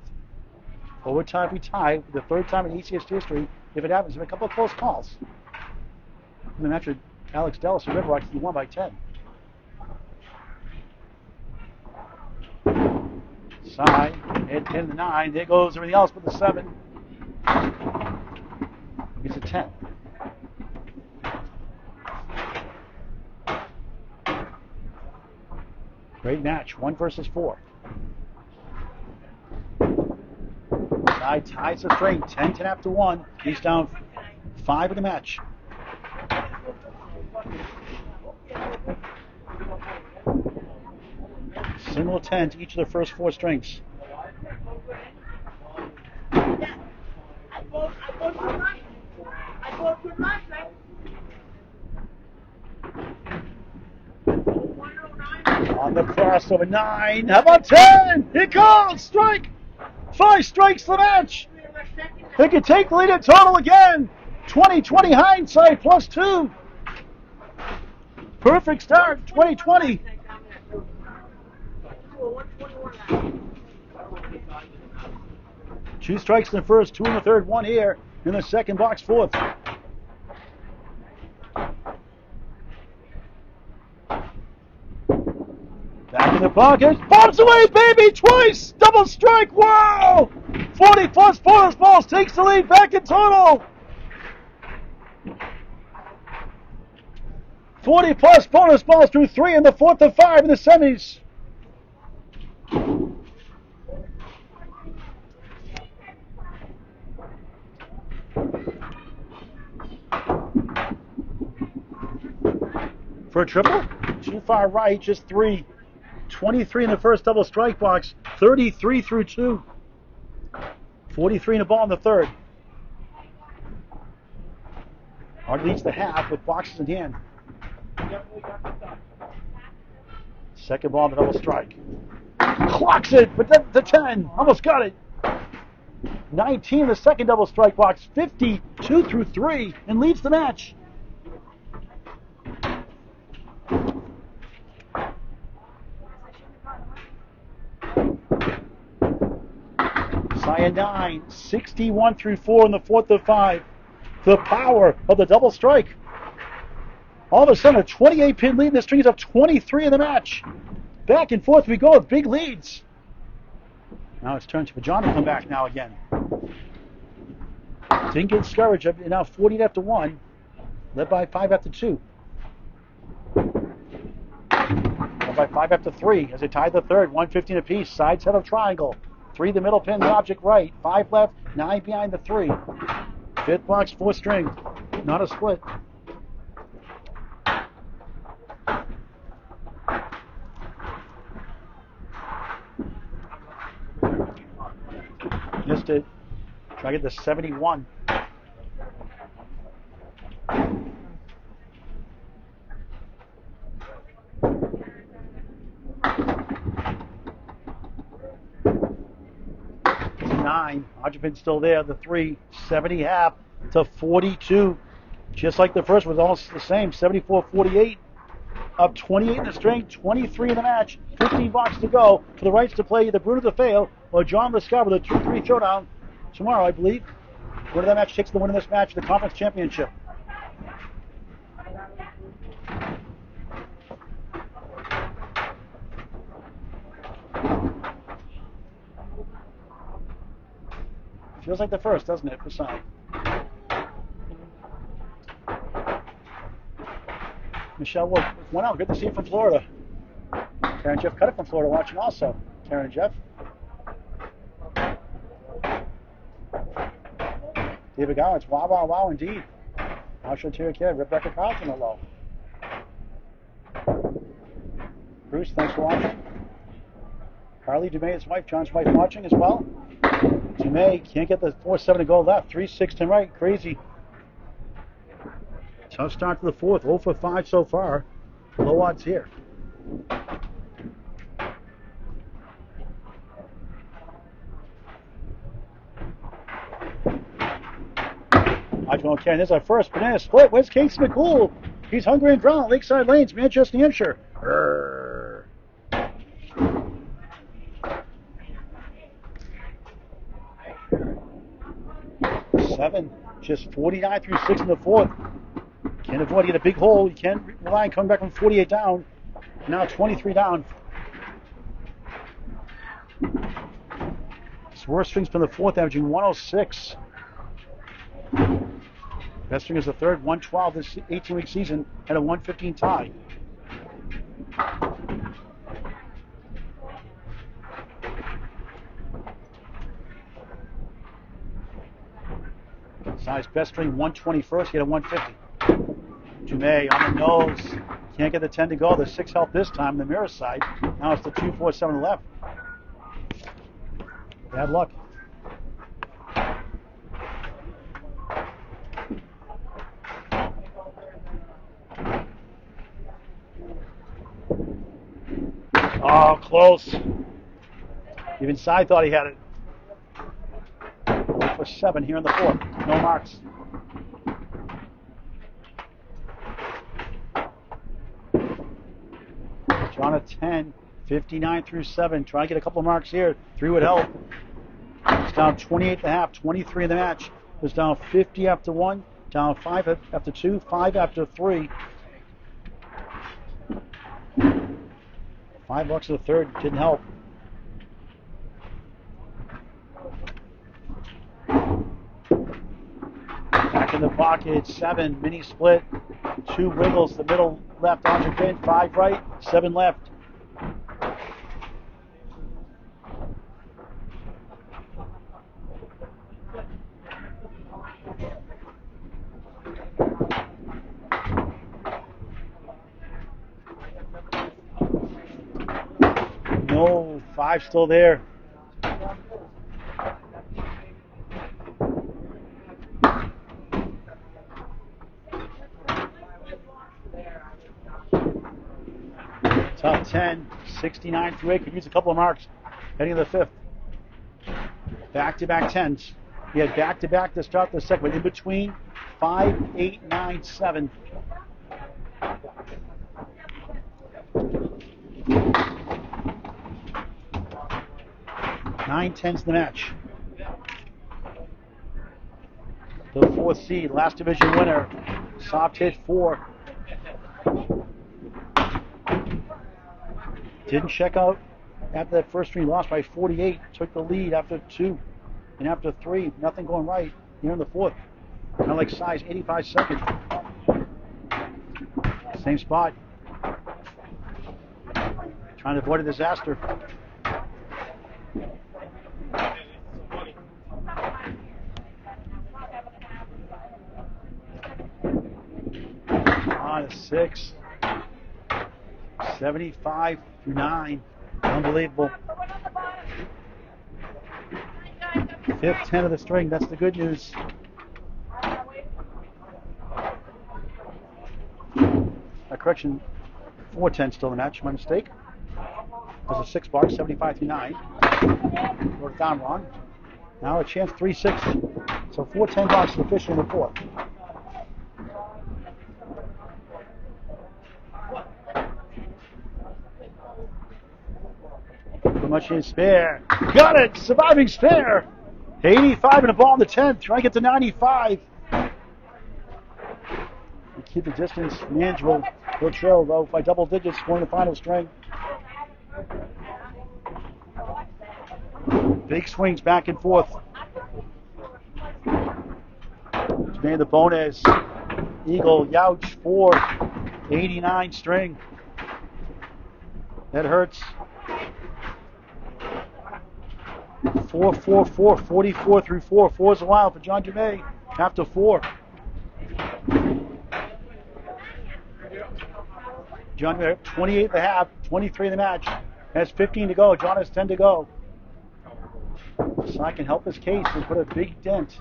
Overtime we tie, the third time in ACST history, if it happens, a couple of close calls. In the match with Alex Dellis and Riverwalk, he won by 10. Sai, head 10 to 9, there goes everything else but the 7. It's a 10. Great match, 1 versus 4. Sai ties the string, 10-10 after 1. He's down 5 in the match. Single 10 to each of the first 4 strings. On the crossover, 9. How about 10? Here goes, strike. 5 strikes the match. They can take the lead in total again. 20/20 hindsight plus 2. Perfect start, 2020. Two strikes in the first, 2 in the third, 1 here in the second box, fourth. Back in the pocket, bombs away, baby, twice, double strike, wow! 40 plus bonus balls, takes the lead, back in total. 40 plus bonus balls through 3 in the fourth of 5 in the semis. For a triple, too far right, just 3. 23 in the first double strike box, 33 through 2. 43 in the ball in the third. Hard leads the half with boxes in hand. Second ball in the double strike. Clocks it, but then the 10, almost got it. 19 in the second double strike box, 52 through 3, and leads the match. Sai 9, 61 through 4 in the fourth of 5. The power of the double strike. All of a sudden, a 28-pin lead in the strings of 23 in the match. Back and forth we go with big leads. Now it's turn for John to come back now again. Didn't get discouraged. Now 48 after 1. Led by 5 after 2. Led by 5 after 3 as they tied the third. 115 apiece. Side set of triangle. 3 the middle pin, the object right. 5 left, 9 behind the 3. Fifth box, 4 string. Not a split. Missed it. Try to get the 71. Hodgepin's still there. The 3, 70 half to 42. Just like the first was almost the same. 74-48. Up 28 in the string, 23 in the match. 15 box to go for the rights to play either Bruno DeFeo or John Lescar with a 2-3 showdown tomorrow, I believe. Winner of that match takes the win of this match, the conference championship. Feels like the first, doesn't it, for Cy? Michelle Wolf, 1-0. Good to see you from Florida. Karen and Jeff Cutter from Florida watching also. Karen and Jeff. David Gowans, wow, wow, wow, indeed. Marshall Terry Kid, Rebecca Carlton, hello. Bruce, thanks for watching. Harley Dumais' wife, John's wife, watching as well. Dumais can't get the 4-7 to go left. 3-6 to right. Crazy. Tough start to the fourth. 0 for 5 so far. Low odds here. Okay, this is our first banana split. Where's Casey McCool? He's hungry and drowned. Lakeside Lanes, Manchester, New Hampshire. Urgh. 7, just 49 through 6 in the fourth. Can't avoid to get a big hole. You can't rely on coming back from 48 down. Now 23 down. Swerve strings from the fourth, averaging 106. Best string is the third, 112 this 18-week season, and a 115 tie. Size best string 121st, he had a 150. Dumais on the nose, can't get the 10 to go. The 6 help this time, the mirror side. Now it's the 2-4-7 left. Bad luck. Oh, close. Even Cy thought he had it. 0 for 7 here in the fourth. No marks. John at 10, 59 through 7. Try to get a couple of marks here. 3 would help. It's down 28 and a half, 23 in the match. It was down 50 after 1, down 5 after 2, 5 after 3. $5 to the third, didn't help. Back in the pocket, 7, mini split, 2 wiggles, the middle left on your pin, 5 right, 7 left. No, 5 still there. Top 10, 69 through 8. Could use a couple of marks heading to the fifth. Back-to-back 10s. He had back-to-back to start the second, but in between, 5, 8, 9, 7. Nine tens in the match. The fourth seed, last division winner, soft hit 4. Didn't check out after that first string, lost by 48. Took the lead after 2 and after 3. Nothing going right here in the fourth. Kind of like size, 85 seconds. Same spot. Trying to avoid a disaster. On a 6. 75 through 9. Unbelievable. Fifth 10 of the string. That's the good news. Correction, 4-10 still in the match. My mistake. It was a $6, 75 through 9. Wrote it down wrong. Now a chance 3-6. So 4-10 is officially in the fourth. Too much in spare. Got it! Surviving spare! 85 and a ball in the 10th. Trying to get to 95. Keep the distance manageable. He'll trail though by double digits, scoring the final string. Big swings back and forth. Dumais the bonus. Eagle, Youch, 4, 89 string. That hurts. 4, 4, 4, 44 through 4. 4 is a while for John Dumais. After 4. John Dumais, 28 and a half, 23 in the match. Has 15 to go. John has 10 to go. So I can help his case and put a big dent.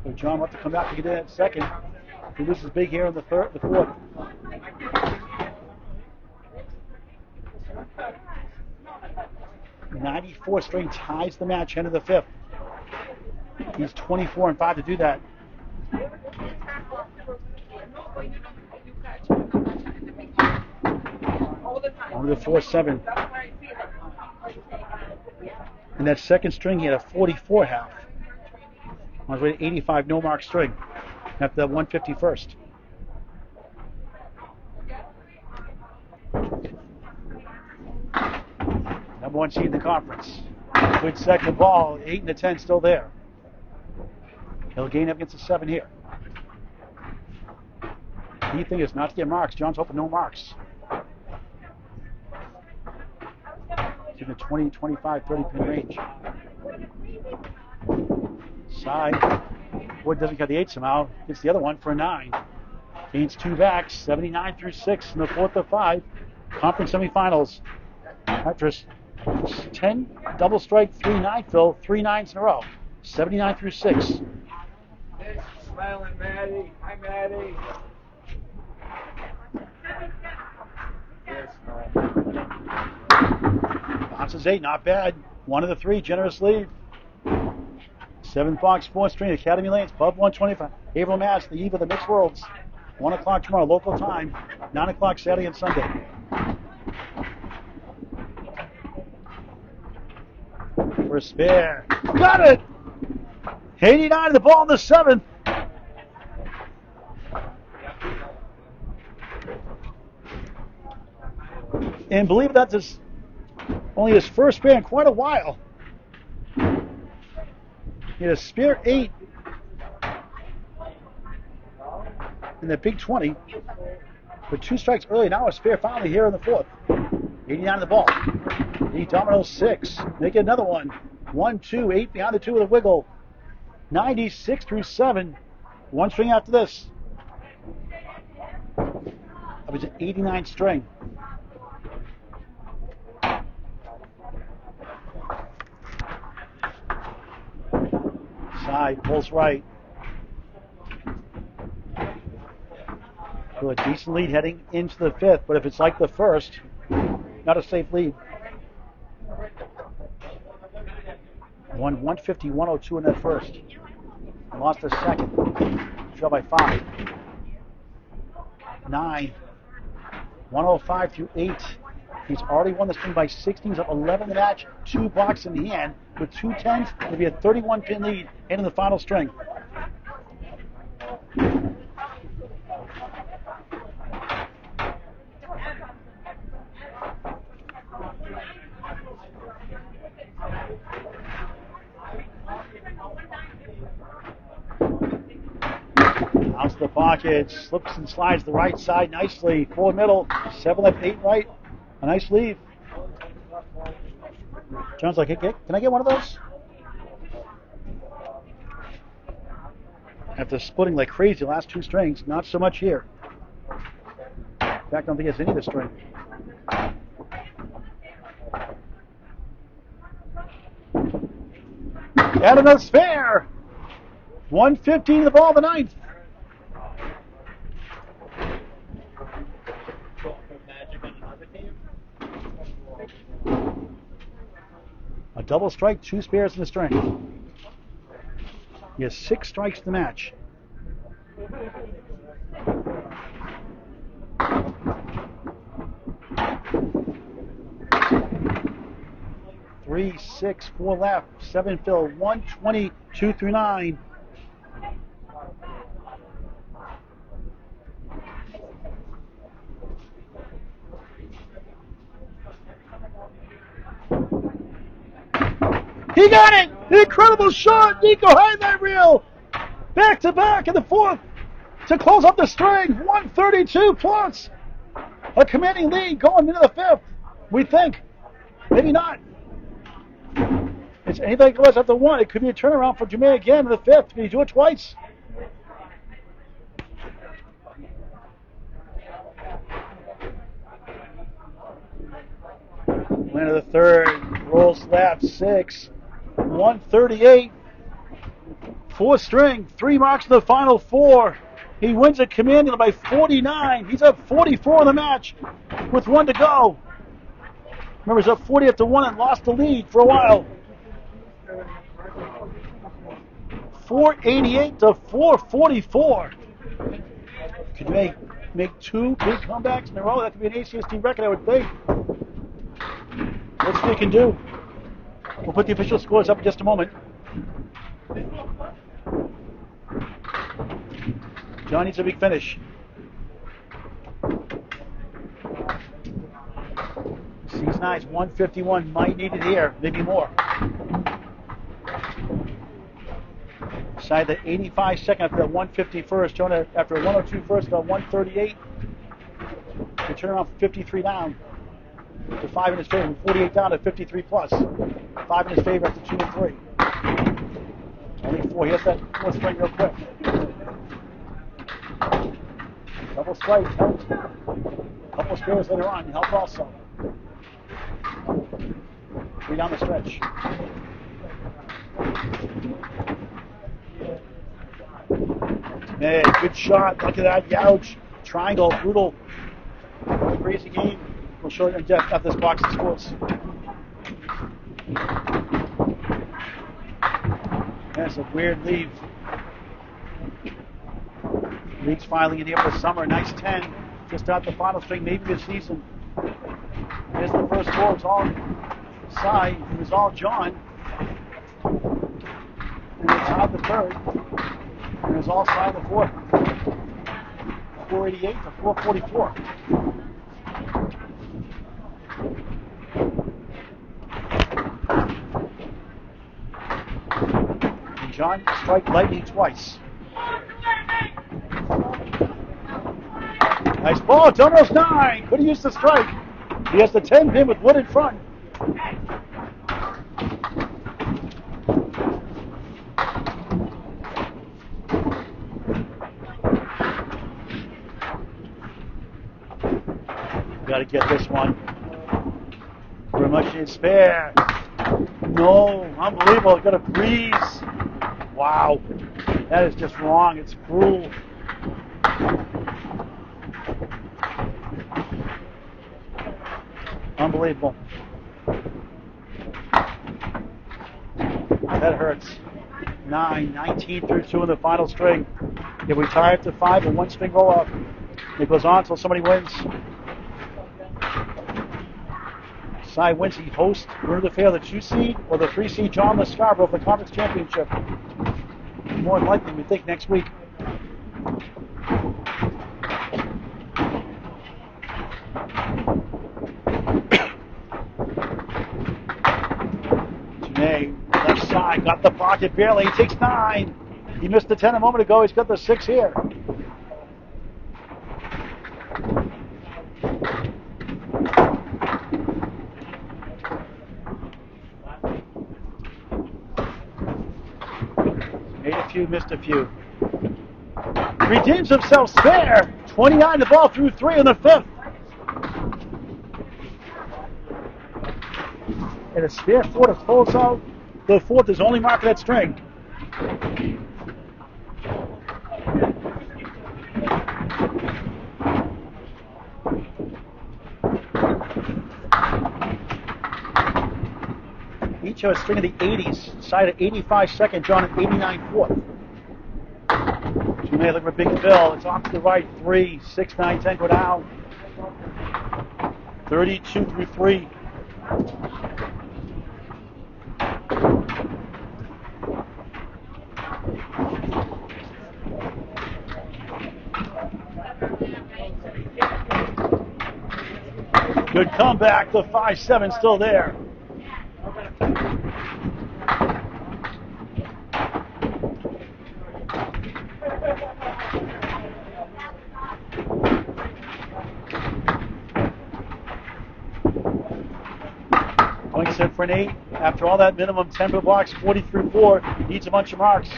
So John wants to come back to get in at second. He loses big here in the fourth. 94 string ties the match into the fifth. He's 24 and 5 to do that. Only the 4-7. In that second string, he had a 44 half. On his way to 85 no mark string after that 151st. Number 1 seed in the conference. Good second ball, 8 and a 10 still there. He'll gain up against the 7 here. Key thing is not to get marks. John's hoping no marks. He's in the 20, 25, 30 pin range. Side. Wood doesn't get the 8 somehow. Gets the other one for a 9. Gains 2 back. 79 through 6 in the 4th of 5. Conference semifinals. After 10 double strike, 3 9 fill, 3 9s in a row. 79 through 6. Smiling Maddie. Hi, Maddie. Yes, Bounces 8, not bad. 1 of the 3, generous lead. 7th box, 4th string, Academy Lanes, Pub 125. Haverhill, Mass, the eve of the Mixed Worlds. 1 o'clock tomorrow, local time. 9 o'clock Saturday and Sunday. For a spare. Got it! 89, the ball in the 7th. And believe it, that's only his first spare in quite a while. He had a spare 8 in the big 20 with 2 strikes early. Now a spare finally here in the 4th. 89 on the ball. The domino 6. Make it another one. 1, 2, 8 behind the 2 with a wiggle. 96 through 7. 1 string after this. That was an 89 string. Side, pulls right. So a decent lead heading into the 5th, but if it's like the first, not a safe lead. Won 150, 102 in that first. And lost a second. Trailed by 5. 9. 105 through 8. He's already won the string by 16. He's up 11 in the match. 2 blocks in hand. With 2 10s, it'll be a 31 pin lead into the final string. Out to the pocket, slips and slides the right side nicely. 4 middle, 7 left, 8 right. A nice leave. John's like, hey, can I get one of those? After splitting like crazy the last 2 strings, not so much here. In fact, I don't think it's any of the string. Add another spare. 115 the ball, the 9th. A double strike, 2 spares in the string. He has 6 strikes in the match. Three, 6, 4 left, 7 fill, 120, 2 through 9. He got it! Incredible shot! Nico highlight reel! Back to back in the fourth to close up the string. 132 plus. A commanding lead going into the fifth. We think. Maybe not. It's anything goes after one. It could be a turnaround for Dumais again in the fifth. Can he do it twice? Win of the third. Rolls lap 6. 138. Fourth string. 3 marks in the final 4. He wins it commanding by 49. He's up 44 in the match with 1 to go. Remember, he's up 40-1 and lost the lead for a while. 488 to 444. Could you make 2 big comebacks in a row? That could be an ACST record, I would think. Let's see what he can do. We'll put the official scores up in just a moment. John needs a big finish. Season 9's 151. Might need it here, maybe more. Side the 85 second after the 150 first. John after a 102 first, the 138. To turn around 53 down to 5 in his favor. 48 down to 53 plus. 5 in his favor after 2 and 3. Only 4. He has that 4th string real quick. Double strikes helps. A couple of spares later on helps also. 3 down the stretch. Man, good shot. Look at that. Youch. Triangle. Brutal. Crazy game. We'll show you in depth after this box of scores. That's a weird leave. League's finally in here for the summer. Nice 10. Just out the final string, maybe this season. Here's the first score. It's all Cy. It was all John. And it's out the third. And it was all Cy in the fourth. 488 to 444. And John strike lightning twice. Nice ball, Dumais 9. Could have used the strike. He has the 10 pin with wood in front. Got to get this one. Very much in spare. No, unbelievable. Got a breeze. Wow. That is just wrong. It's cruel. Unbelievable. That hurts. 19 through 2 in the final string. If we tie it to 5 and 1 string roll up, it goes on until somebody wins. Cy wins. He hosts winner of the fair, the 2 seed or the 3 seed John Scarborough of the conference championship. More than likely, we think next week. Dumais, left side, got the pocket barely. He takes 9. He missed the 10 a moment ago. He's got the 6 here. Made a few, missed a few. Redeems himself spare. 29 the ball through 3 in the 5th. And a spare 4 to close out the 4th is only mark of that string. Each have a string of the 80s. Side at 85 second, John at 89 fourth. Dumais looking for Big Phil. It's off to the right. 3, 6, 9, 10 go down. 32 through 3. Good comeback. The 5-7 still there. for an 8. After all that minimum 10 for the blocks, 40 through 4. Needs a bunch of marks.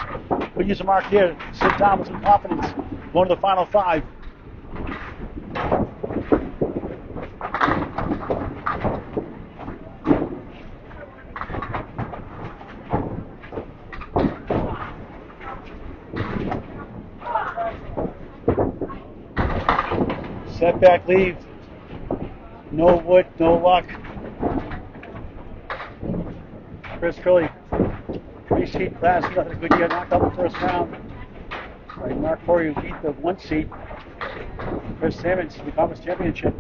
Could use a mark here. Sit down with some confidence. Going to the final 5. Setback leave. No wood, no luck. Chris Curley, 3-seed class, nothing good year, knocked out the first round. Right, Mark Corey, who beat the 1 seed. Chris Sammons, the conference championship.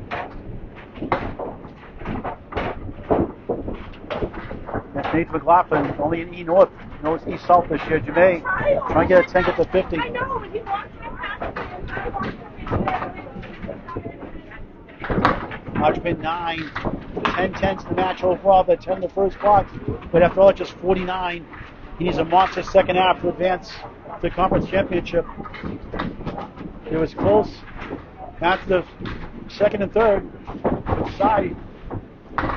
That's Nathan McLaughlin, only in E North, knows E South this year. Dumais, trying to get a 10 at the 50. I know, when you walked in Hodgman 9, 10 tenths the match overall, the 10 in the first block, but after all, just 49. He needs a monster second half to advance to the conference championship. It was close after the second and third, but Sai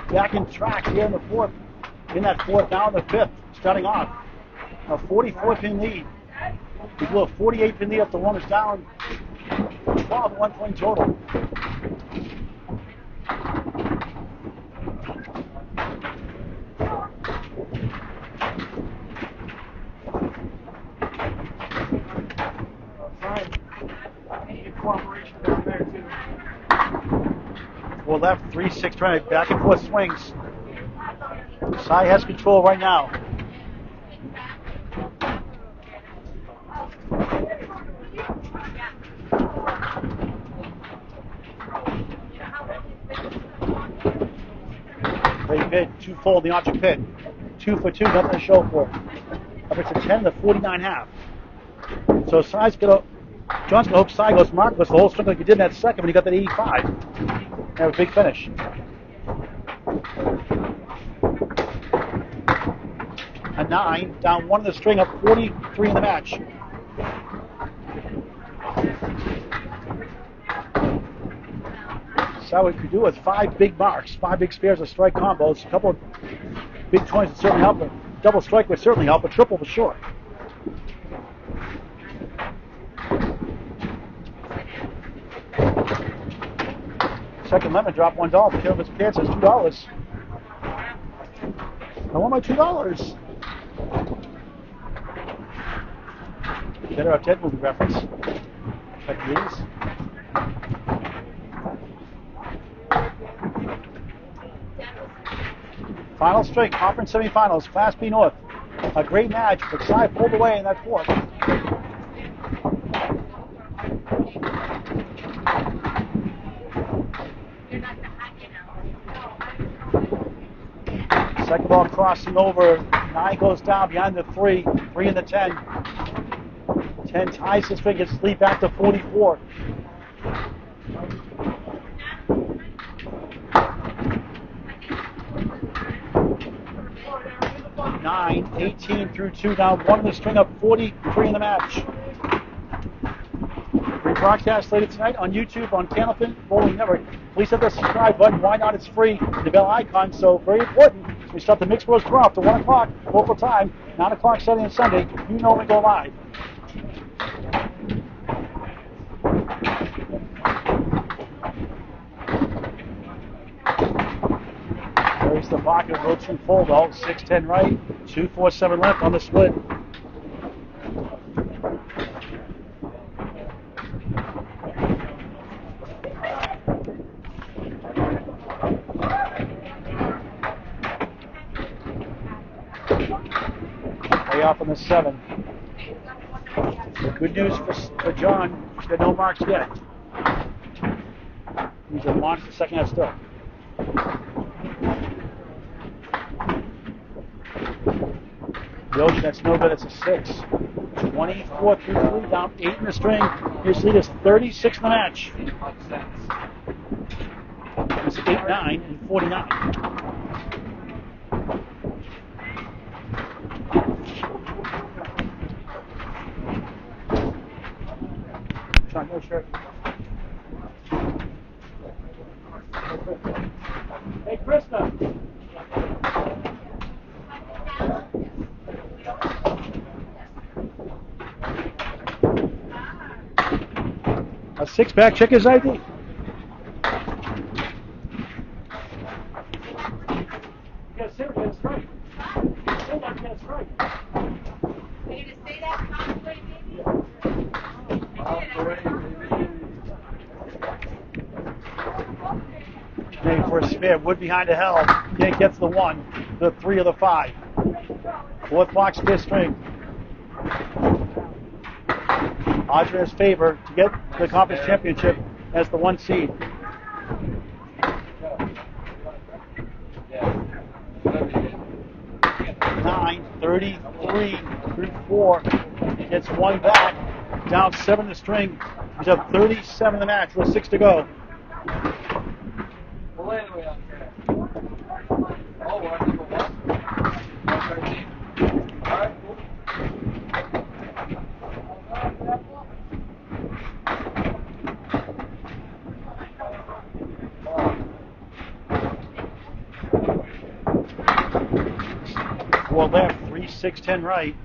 back in track here in the fourth, in that fourth, now in the fifth, starting off. A 44-pin lead. He blew a 48-pin lead up the runners down, 12 1 point total. Four left, 3-6 right, back and forth swings. Sai has control right now. Great pit, 2 full in the object pit. 2 for 2, nothing to show for. Up it's a 10 to 49.5. So Sai's gonna, John's gonna hope Sai goes markless the whole string like he did in that second when he got that 85. Have a big finish. A 9, down 1 in the string, up 43 in the match. Sai could do with 5 big marks, 5 big spares of strike combos, a couple of big 20s would certainly help. Double strike would certainly help, a triple for sure. Second lemon drop $1. The kid of his pants says $2. I want my $2. Better have Ted movie reference. Check these. Final string, conference semifinals, Class B North. A great match, but Sai pulled away in that fourth. Second ball crossing over. 9 goes down behind the 3. 3 in the 10. 10 ties his fingers, lead back to 44. Nine, 18 through 2, now 1 in the string, up 43 in the match. Rebroadcast later tonight on YouTube, on Candlepin Bowling Network. Please hit the subscribe button. Why not? It's free. The bell icon, so very important. We start the Mixed Worlds Draw after 1 o'clock local time, 9 o'clock Saturday and Sunday. You know we go live. There's the pocket, road 2 full though, 6-10 right, 2-4-7 left on the split. Way off on the 7. Good news for John, he's got no marks yet. He's a monster second half still. The Ocean, that's no good, it's a 6. 24 through 3, down 8 in the string. His lead is 36 in the match. It's 8-9 and 49. Sean, no shirt. Hey, Krista. A six-pack, check his ID. Yes, sir, that's right. That's right. Are you gonna say that confidently, Maybe for a spare. Wood behind the hell. Can't get to the 1, the 3, or the 5. Fourth box, fifth string. Odds are in his favor to get the conference championship as the 1 seed. Nine, 33, 34. Gets 1 back. Down 7 the string. He's up 37 in the match with 6 to go. Four left, 3, 6, 10 right.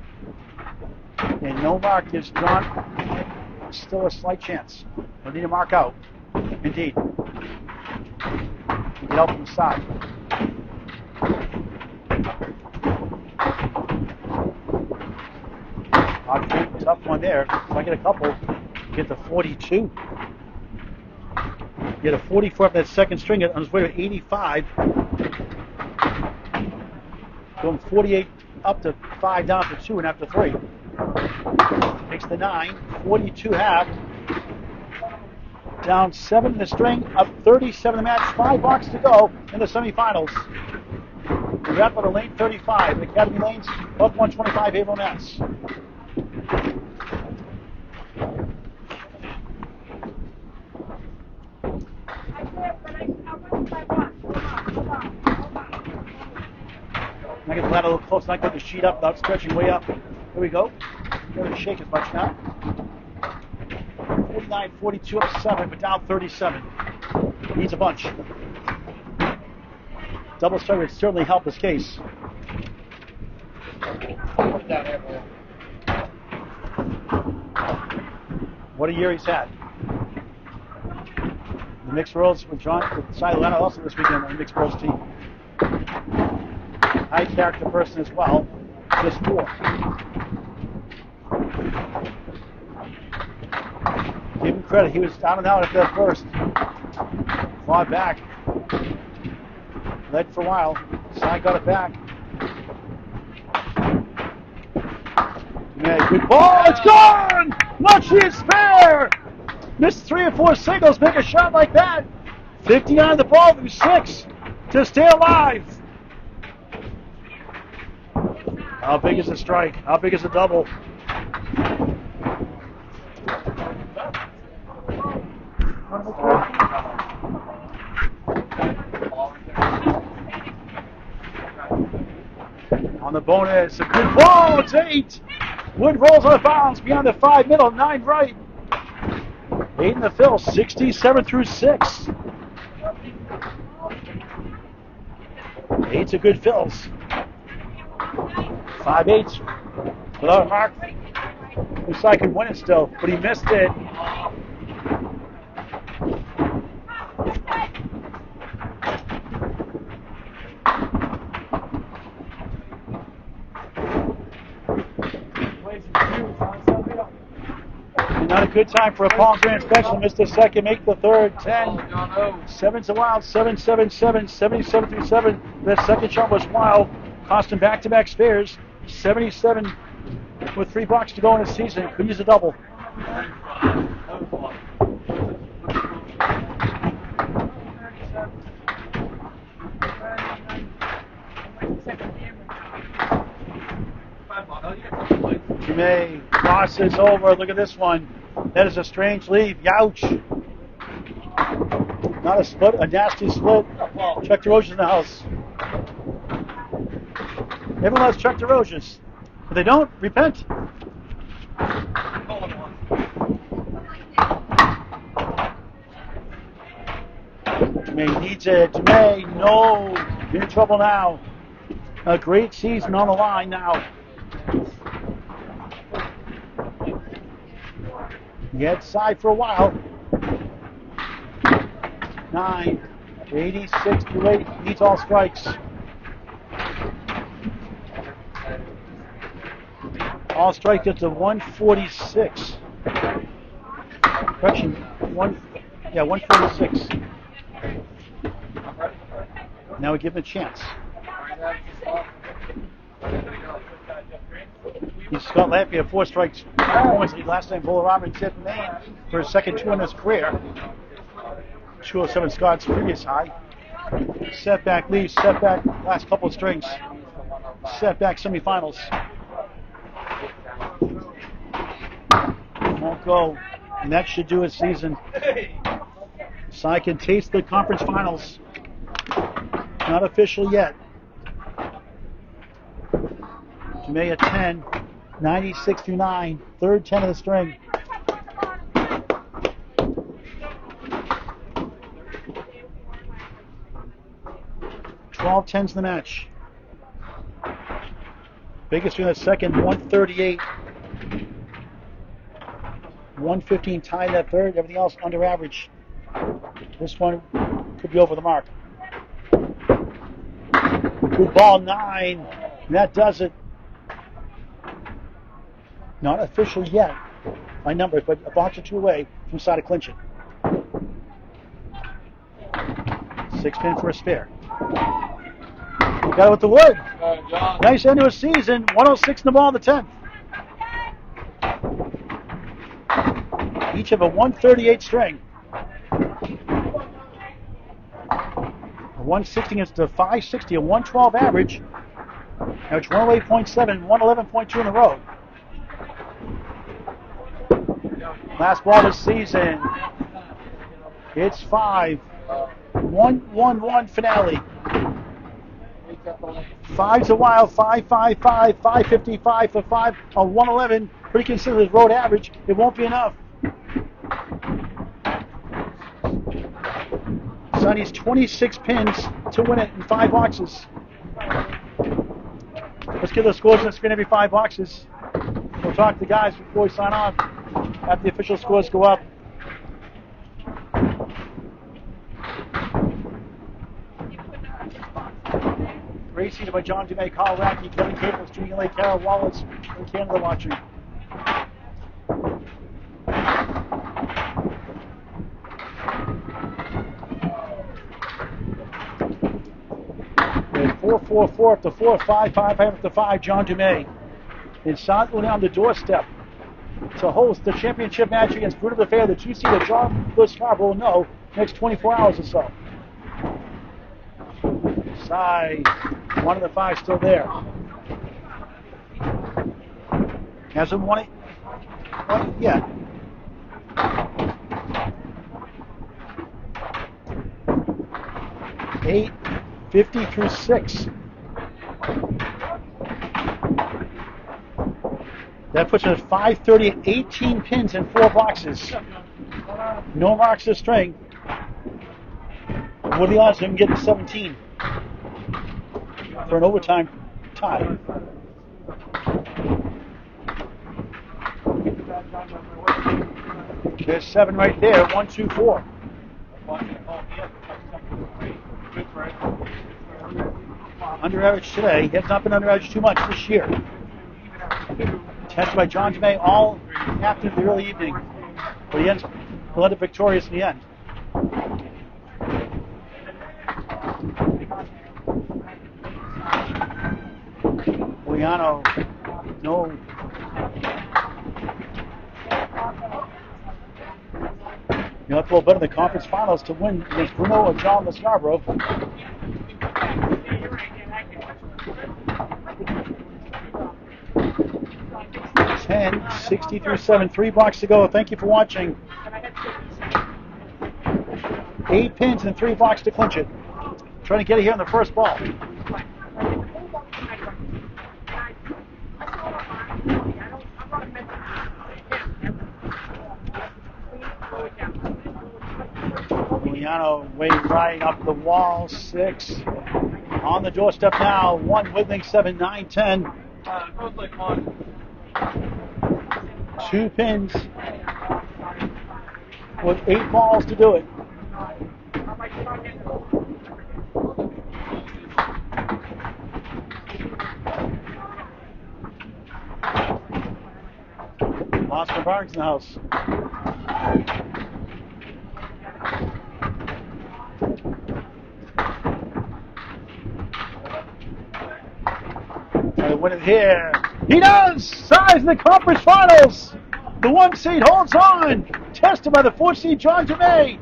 And no mark gives John still a slight chance. He'll need a mark out. Indeed. Get help from the side. Tough one there. If I get a couple, get to 42. Get a 44 up that second string on his way to 85. Going 48 up to 5, down to 2, and after 3. Takes the 9, 42 half. Down 7 in the string, up 37 in the match, 5 boxes to go in the semifinals. We wrap up at lane 35, Academy Lanes, up 125, Haverhill, Mass. I get the ladder a little close, and I put the sheet up without stretching way up. Here we go. Don't shake as much now. 49, 42 up 7, but down 37. Needs a bunch. Double strike would certainly help his case. What a year he's had. The mixed worlds with John, with Cy Uliano also this weekend on the mixed worlds team. High character person as well. Just 4. Give him credit. He was down and out after that first. Fought back. Led for a while. Side got it back. Yeah, good ball. It's gone! Watch his spare! Missed 3 or 4 singles. Make a shot like that. 59 the ball through 6 to stay alive. How big is a strike? How big is a double? On the bonus, a good ball, it's 8. Wood rolls on the bounce beyond the 5 middle, 9 right. 8 in the fill, 67 through 6. 8's a good fills. 5-8 without a mark. Looks like he could win it still, but he missed it. Not a good time for a Palm Grand Special. Missed the second, make the third. 10. 7's a wild. 7, 7, 7. 77 through 7. That second shot was wild. Cost him back-to-back spares. 77 with 3 blocks to go in the season. Could use a double. Dumais crosses over. Look at this one. That is a strange lead. Youch. Not a split, a nasty split. Chuck DeRozier in the house. Everyone loves Chuck DeRozier. If they don't, repent. Dumais needs it. Dumais, no. You're in trouble now. A great season on the line now. He had side for a while. 9, 86 to 8. Needs all strikes. All strike gets to 146. Correction, 146. Now we give him a chance. He's Scott Lampy had 4 strikes performance last time. Bowler Roberts hit Maine for his second 2 in his career. 207 Scott's previous high. Setback leaves, setback last couple of strings. Setback semifinals. Won't go. And that should do his season. Cy can taste the conference finals. Not official yet. Dumais at 10, 96 through 9, third 10 of the string. Twelve 10s in the match. Biggest string of the second, 138. 115 tied that third, everything else under average. This one could be over the mark. Good ball, 9. And that does it. Not official yet by numbers, but a box or 2 away from side of clinch it. 6 pin for a spare. We got it with the wood. Nice end to a season. 106 in the ball in the 10th. Each have a 138 string. A 160 against a 560, a 112 average. Average 108.7, 111.2 in the road. Last ball this season. It's 5. 1-1-1 finale. 5's a wild. 5-5-5. 555 for 5. A 111. Pretty considered road average. It won't be enough. Sonny's 26 pins to win it in 5 boxes. Let's get those scores on the screen every 5 boxes. We'll talk to the guys before we sign off. After the official scores go up. Race seated by John Dumais, Kyle Racky, Kevin Caples, Junior Lake, Carol Wallace, and Canada watching. With 4-4-4 up to 4, 5-5-5 up to 5, John Dumais. In South Uliano, the doorstep to host the championship match against Bruno Fair, the 2-seater John Lewis Scarborough will know next 24 hours or so. Cy, 1 of the 5 still there. Hasn't won it yet. Eight, 50 through 6. That puts us at 530, 18 pins in 4 boxes. No marks this string. What are the odds of him getting 17 for an overtime tie? There's 7 right there. 1, 2, 4. Under average today. He has not been under average too much this year. Tested by John Dumais all after the early evening. But he led it victorious in the end. Uliano, no. You have to go better in the conference finals to win against Bruno or John Scarborough. 10, 60 through 7, 3 blocks to go. Thank you for watching. 8 pins and 3 blocks to clinch it. Trying to get it here on the first ball. Uliano way right up the wall. 6 on the doorstep now. 1 wiggling 7, 9, 10. 2 pins with 8 balls to do it. Oscar Barnes in the house. Trying to win it here. He does! Size in the conference finals. The 1 seed holds on. Tested by the 4 seed John Dumais.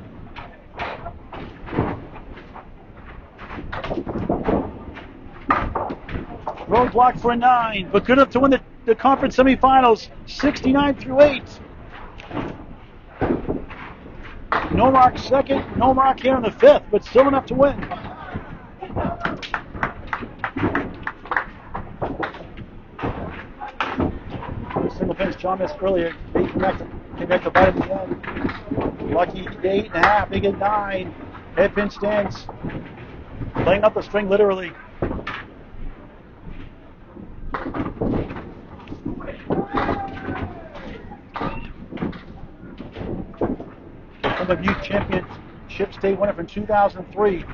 Roadblock for a 9, but good enough to win the conference semifinals, 69-8. No mark second, no mark here in the 5th, but still enough to win. Single pinch, John missed earlier. Came back to bite at the end. Lucky 8.5, big at 9. Head pin stands. Playing up the string literally. From the youth championship state winner from 2003.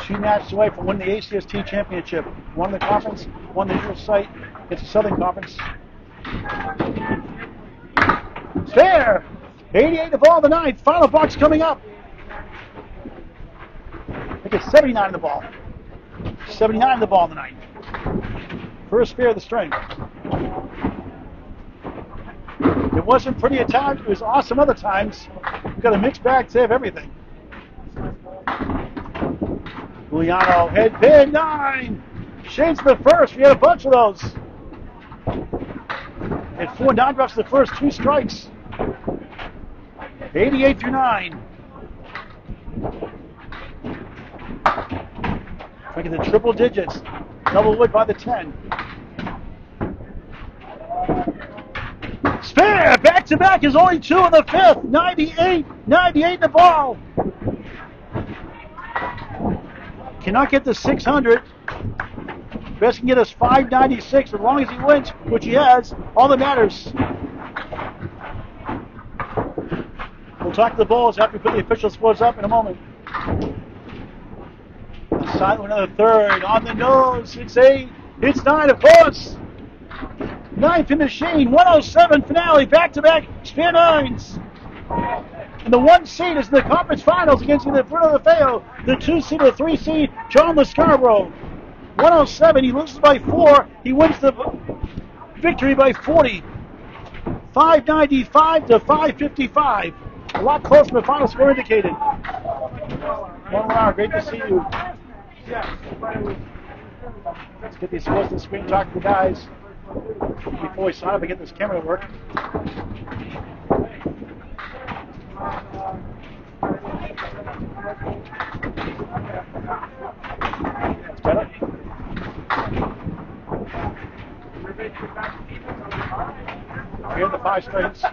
2 matches away from winning the ACST championship. Won the conference, won the neutral site. It's the Southern Conference. It's fair. 88 to ball in the 9th. Final box coming up. I think it's 79 in the ball. 79 in the ball in the 9th. First fair of the string. It wasn't pretty at times. It was awesome other times. We've got a mixed bag today of everything. Uliano, head pin, 9. Shades the first. We had a bunch of those. And 4 non-drops the first 2 strikes. 88 through 9. Making the triple digits. Double wood by the 10. Spare! Back-to-back is only 2 in the 5th. 98 in the ball. Cannot get the 600. Best can get us 596 as long as he wins, which he has. All that matters. We'll talk to the Bulls after we put the official scores up in a moment. Silent another 3rd. On the nose. It's 8. It's 9, of course. 9th in machine. 107 finale. Back-to-back spare 9s. And the 1 seed is in the conference finals against either Bruno DeFeo, the 2 seed or the 3 seed, John Lescarborough. 107. He loses by 4. He wins the victory by 40. 595 to 555. A lot closer than the final score indicated. One great to see you. Let's get these scores to the screen, talk to the guys before we sign up and get this camera to work. That's better. Here are the 5 strings.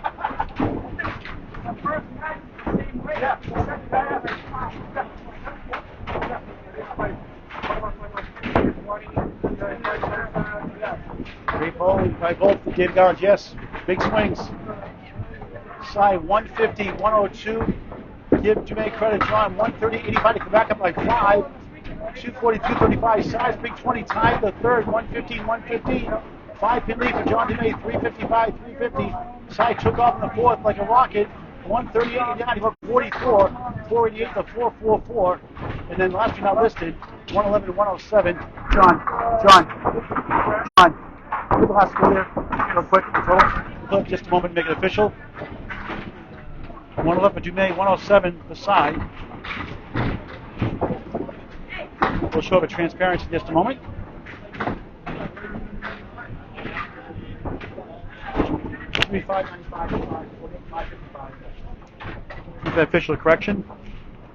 Great bowling by both the David guards, yes. Big swings. Side 150, 102. Give Dumais credit, John. 130, 85 to come back up by 5. 240, 235. Size big 20 tied the 3rd. 115, 115. 5-pin lead for John Dumais. 355, 350. Side took off in the 4th like a rocket. 138 down. He went 44. 488 to 444. And then last year not listed. 111 to 107. John. Put the last score there real quick. The total. We'll put it just a moment and make it official. 111 for Dumais, 107 the side. We'll show up a transparency in just a moment. With the official correction.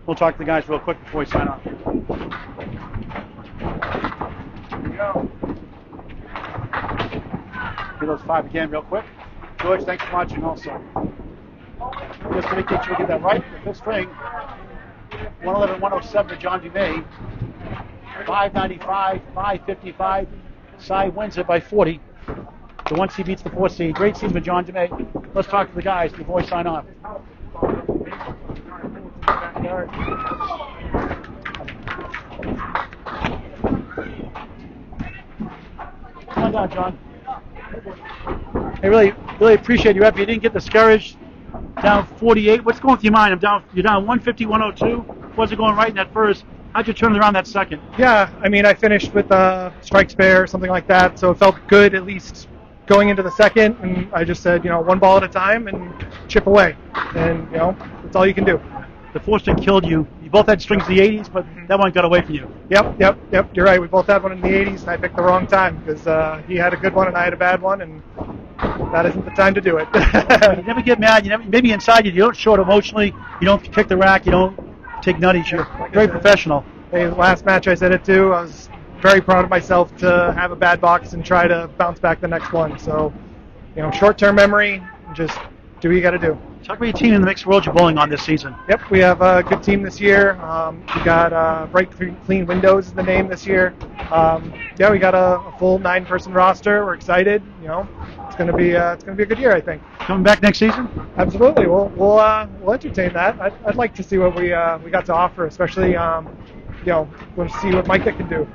We'll talk to the guys real quick before we sign off. Here we go. Get those 5 again real quick. George, thanks for watching also. Just to make sure we get that right, the 5th string, 111, 107 for John Dumais, 595, 555. Side wins it by 40. The 1 seed beats the 4 seed. Great season for John Dumais. Let's talk to the guys before we sign off. Come on down, John. I really appreciate your effort. You didn't get discouraged. Down 48. What's going through your mind? You're down 150, 102. Was it going right in that first? How'd you turn it around that second? Yeah, I mean, I finished with a strike spare or something like that, so it felt good at least going into the second, and I just said, one ball at a time and chip away, and, that's all you can do. The fourth string killed you. You both had strings in the 80s, but that one got away from you. Yep, you're right. We both had one in the 80s, and I picked the wrong time because he had a good one and I had a bad one, and that isn't the time to do it. You never get mad. Maybe inside you don't show it emotionally. You don't kick the rack. You don't take nutties. You're very professional. Hey, the last match I said it to, I was very proud of myself to have a bad box and try to bounce back the next one. So, short-term memory, just do what you got to do. Talk about your team in the mixed world you're bowling on this season. Yep, we have a good team this year. We got Bright Clean Windows is the name this year. We got a full 9-person roster. We're excited. It's gonna be a good year, I think. Coming back next season? Absolutely. We'll entertain that. I'd like to see what we got to offer, especially we'll see what Micah can do.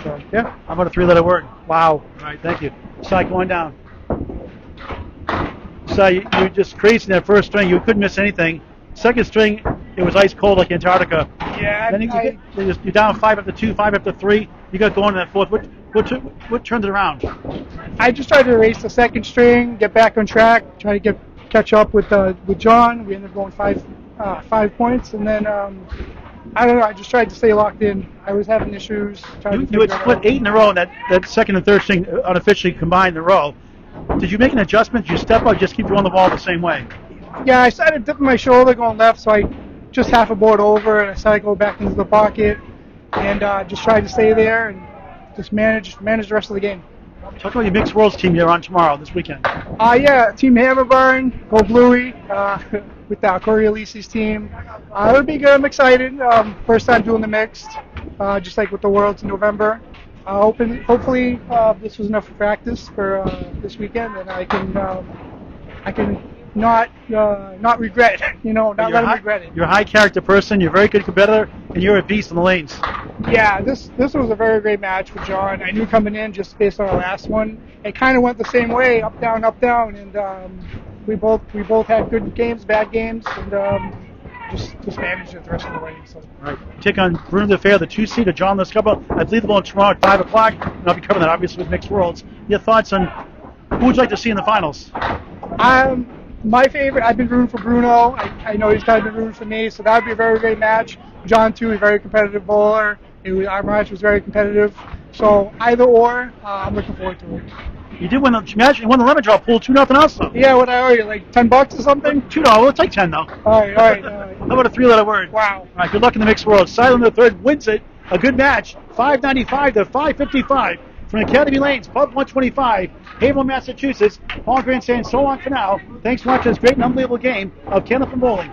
So yeah. How about a 3-letter word? Wow. All right, thank you. Side going down. So you just crazy in that first string. You couldn't miss anything. Second string, it was ice cold like Antarctica. Yeah. Then you're down 5 after 2, 5 after 3. You got going in that fourth. What turned it around? I just tried to erase the second string, get back on track, try to catch up with John. We ended up going 5 points, and then I don't know. I just tried to stay locked in. I was having issues. You had split 8 in a row, and that second and third string unofficially combined in a row. Did you make an adjustment? Did you step up, just keep throwing the ball the same way? Yeah, I started dipping my shoulder going left, so I just half a board over, and I started going back into the pocket, and just tried to stay there and just manage the rest of the game. Talk about your mixed worlds team you're on tomorrow, this weekend. Team Hammerburn, go Bluey, with Corey Elise's team. It'll be good. I'm excited. First time doing the mixed, just like with the Worlds in November. Hopefully, this was enough practice for this weekend, and I can not regret it. Not let him regret it. You're a high character person. You're a very good competitor, and you're a beast on the lanes. Yeah, this was a very great match with John. I knew coming in just based on our last one. It kind of went the same way, up down, and we both had good games, bad games, and just managed it the rest of the way. So. All right. Take on Bruno the Fair, the 2-seed of John Lescapa. I believe the ball tomorrow at 5 o'clock, and I'll be covering that obviously with Mixed Worlds. Your thoughts on who would you like to see in the finals? My favorite, I've been rooting for Bruno. I know he's kind of been rooting for me, so that would be a very great match. John, too, a very competitive bowler. Our match was very competitive. So either or, I'm looking forward to it. You did win the match. You won the lemon drop pool 2-0 also. Yeah, what I owe you, like $10 or something? $2. We'll take 10 though. All right. How about a 3-letter word? Wow. All right. Good luck in the mixed world. Silent the third wins it. A good match. 595 to 555 from Academy Lanes, Pub 125, Haverhill, Massachusetts. Paul Grant saying so long for now. Thanks for watching this great and unbelievable game of Candlepin Bowling.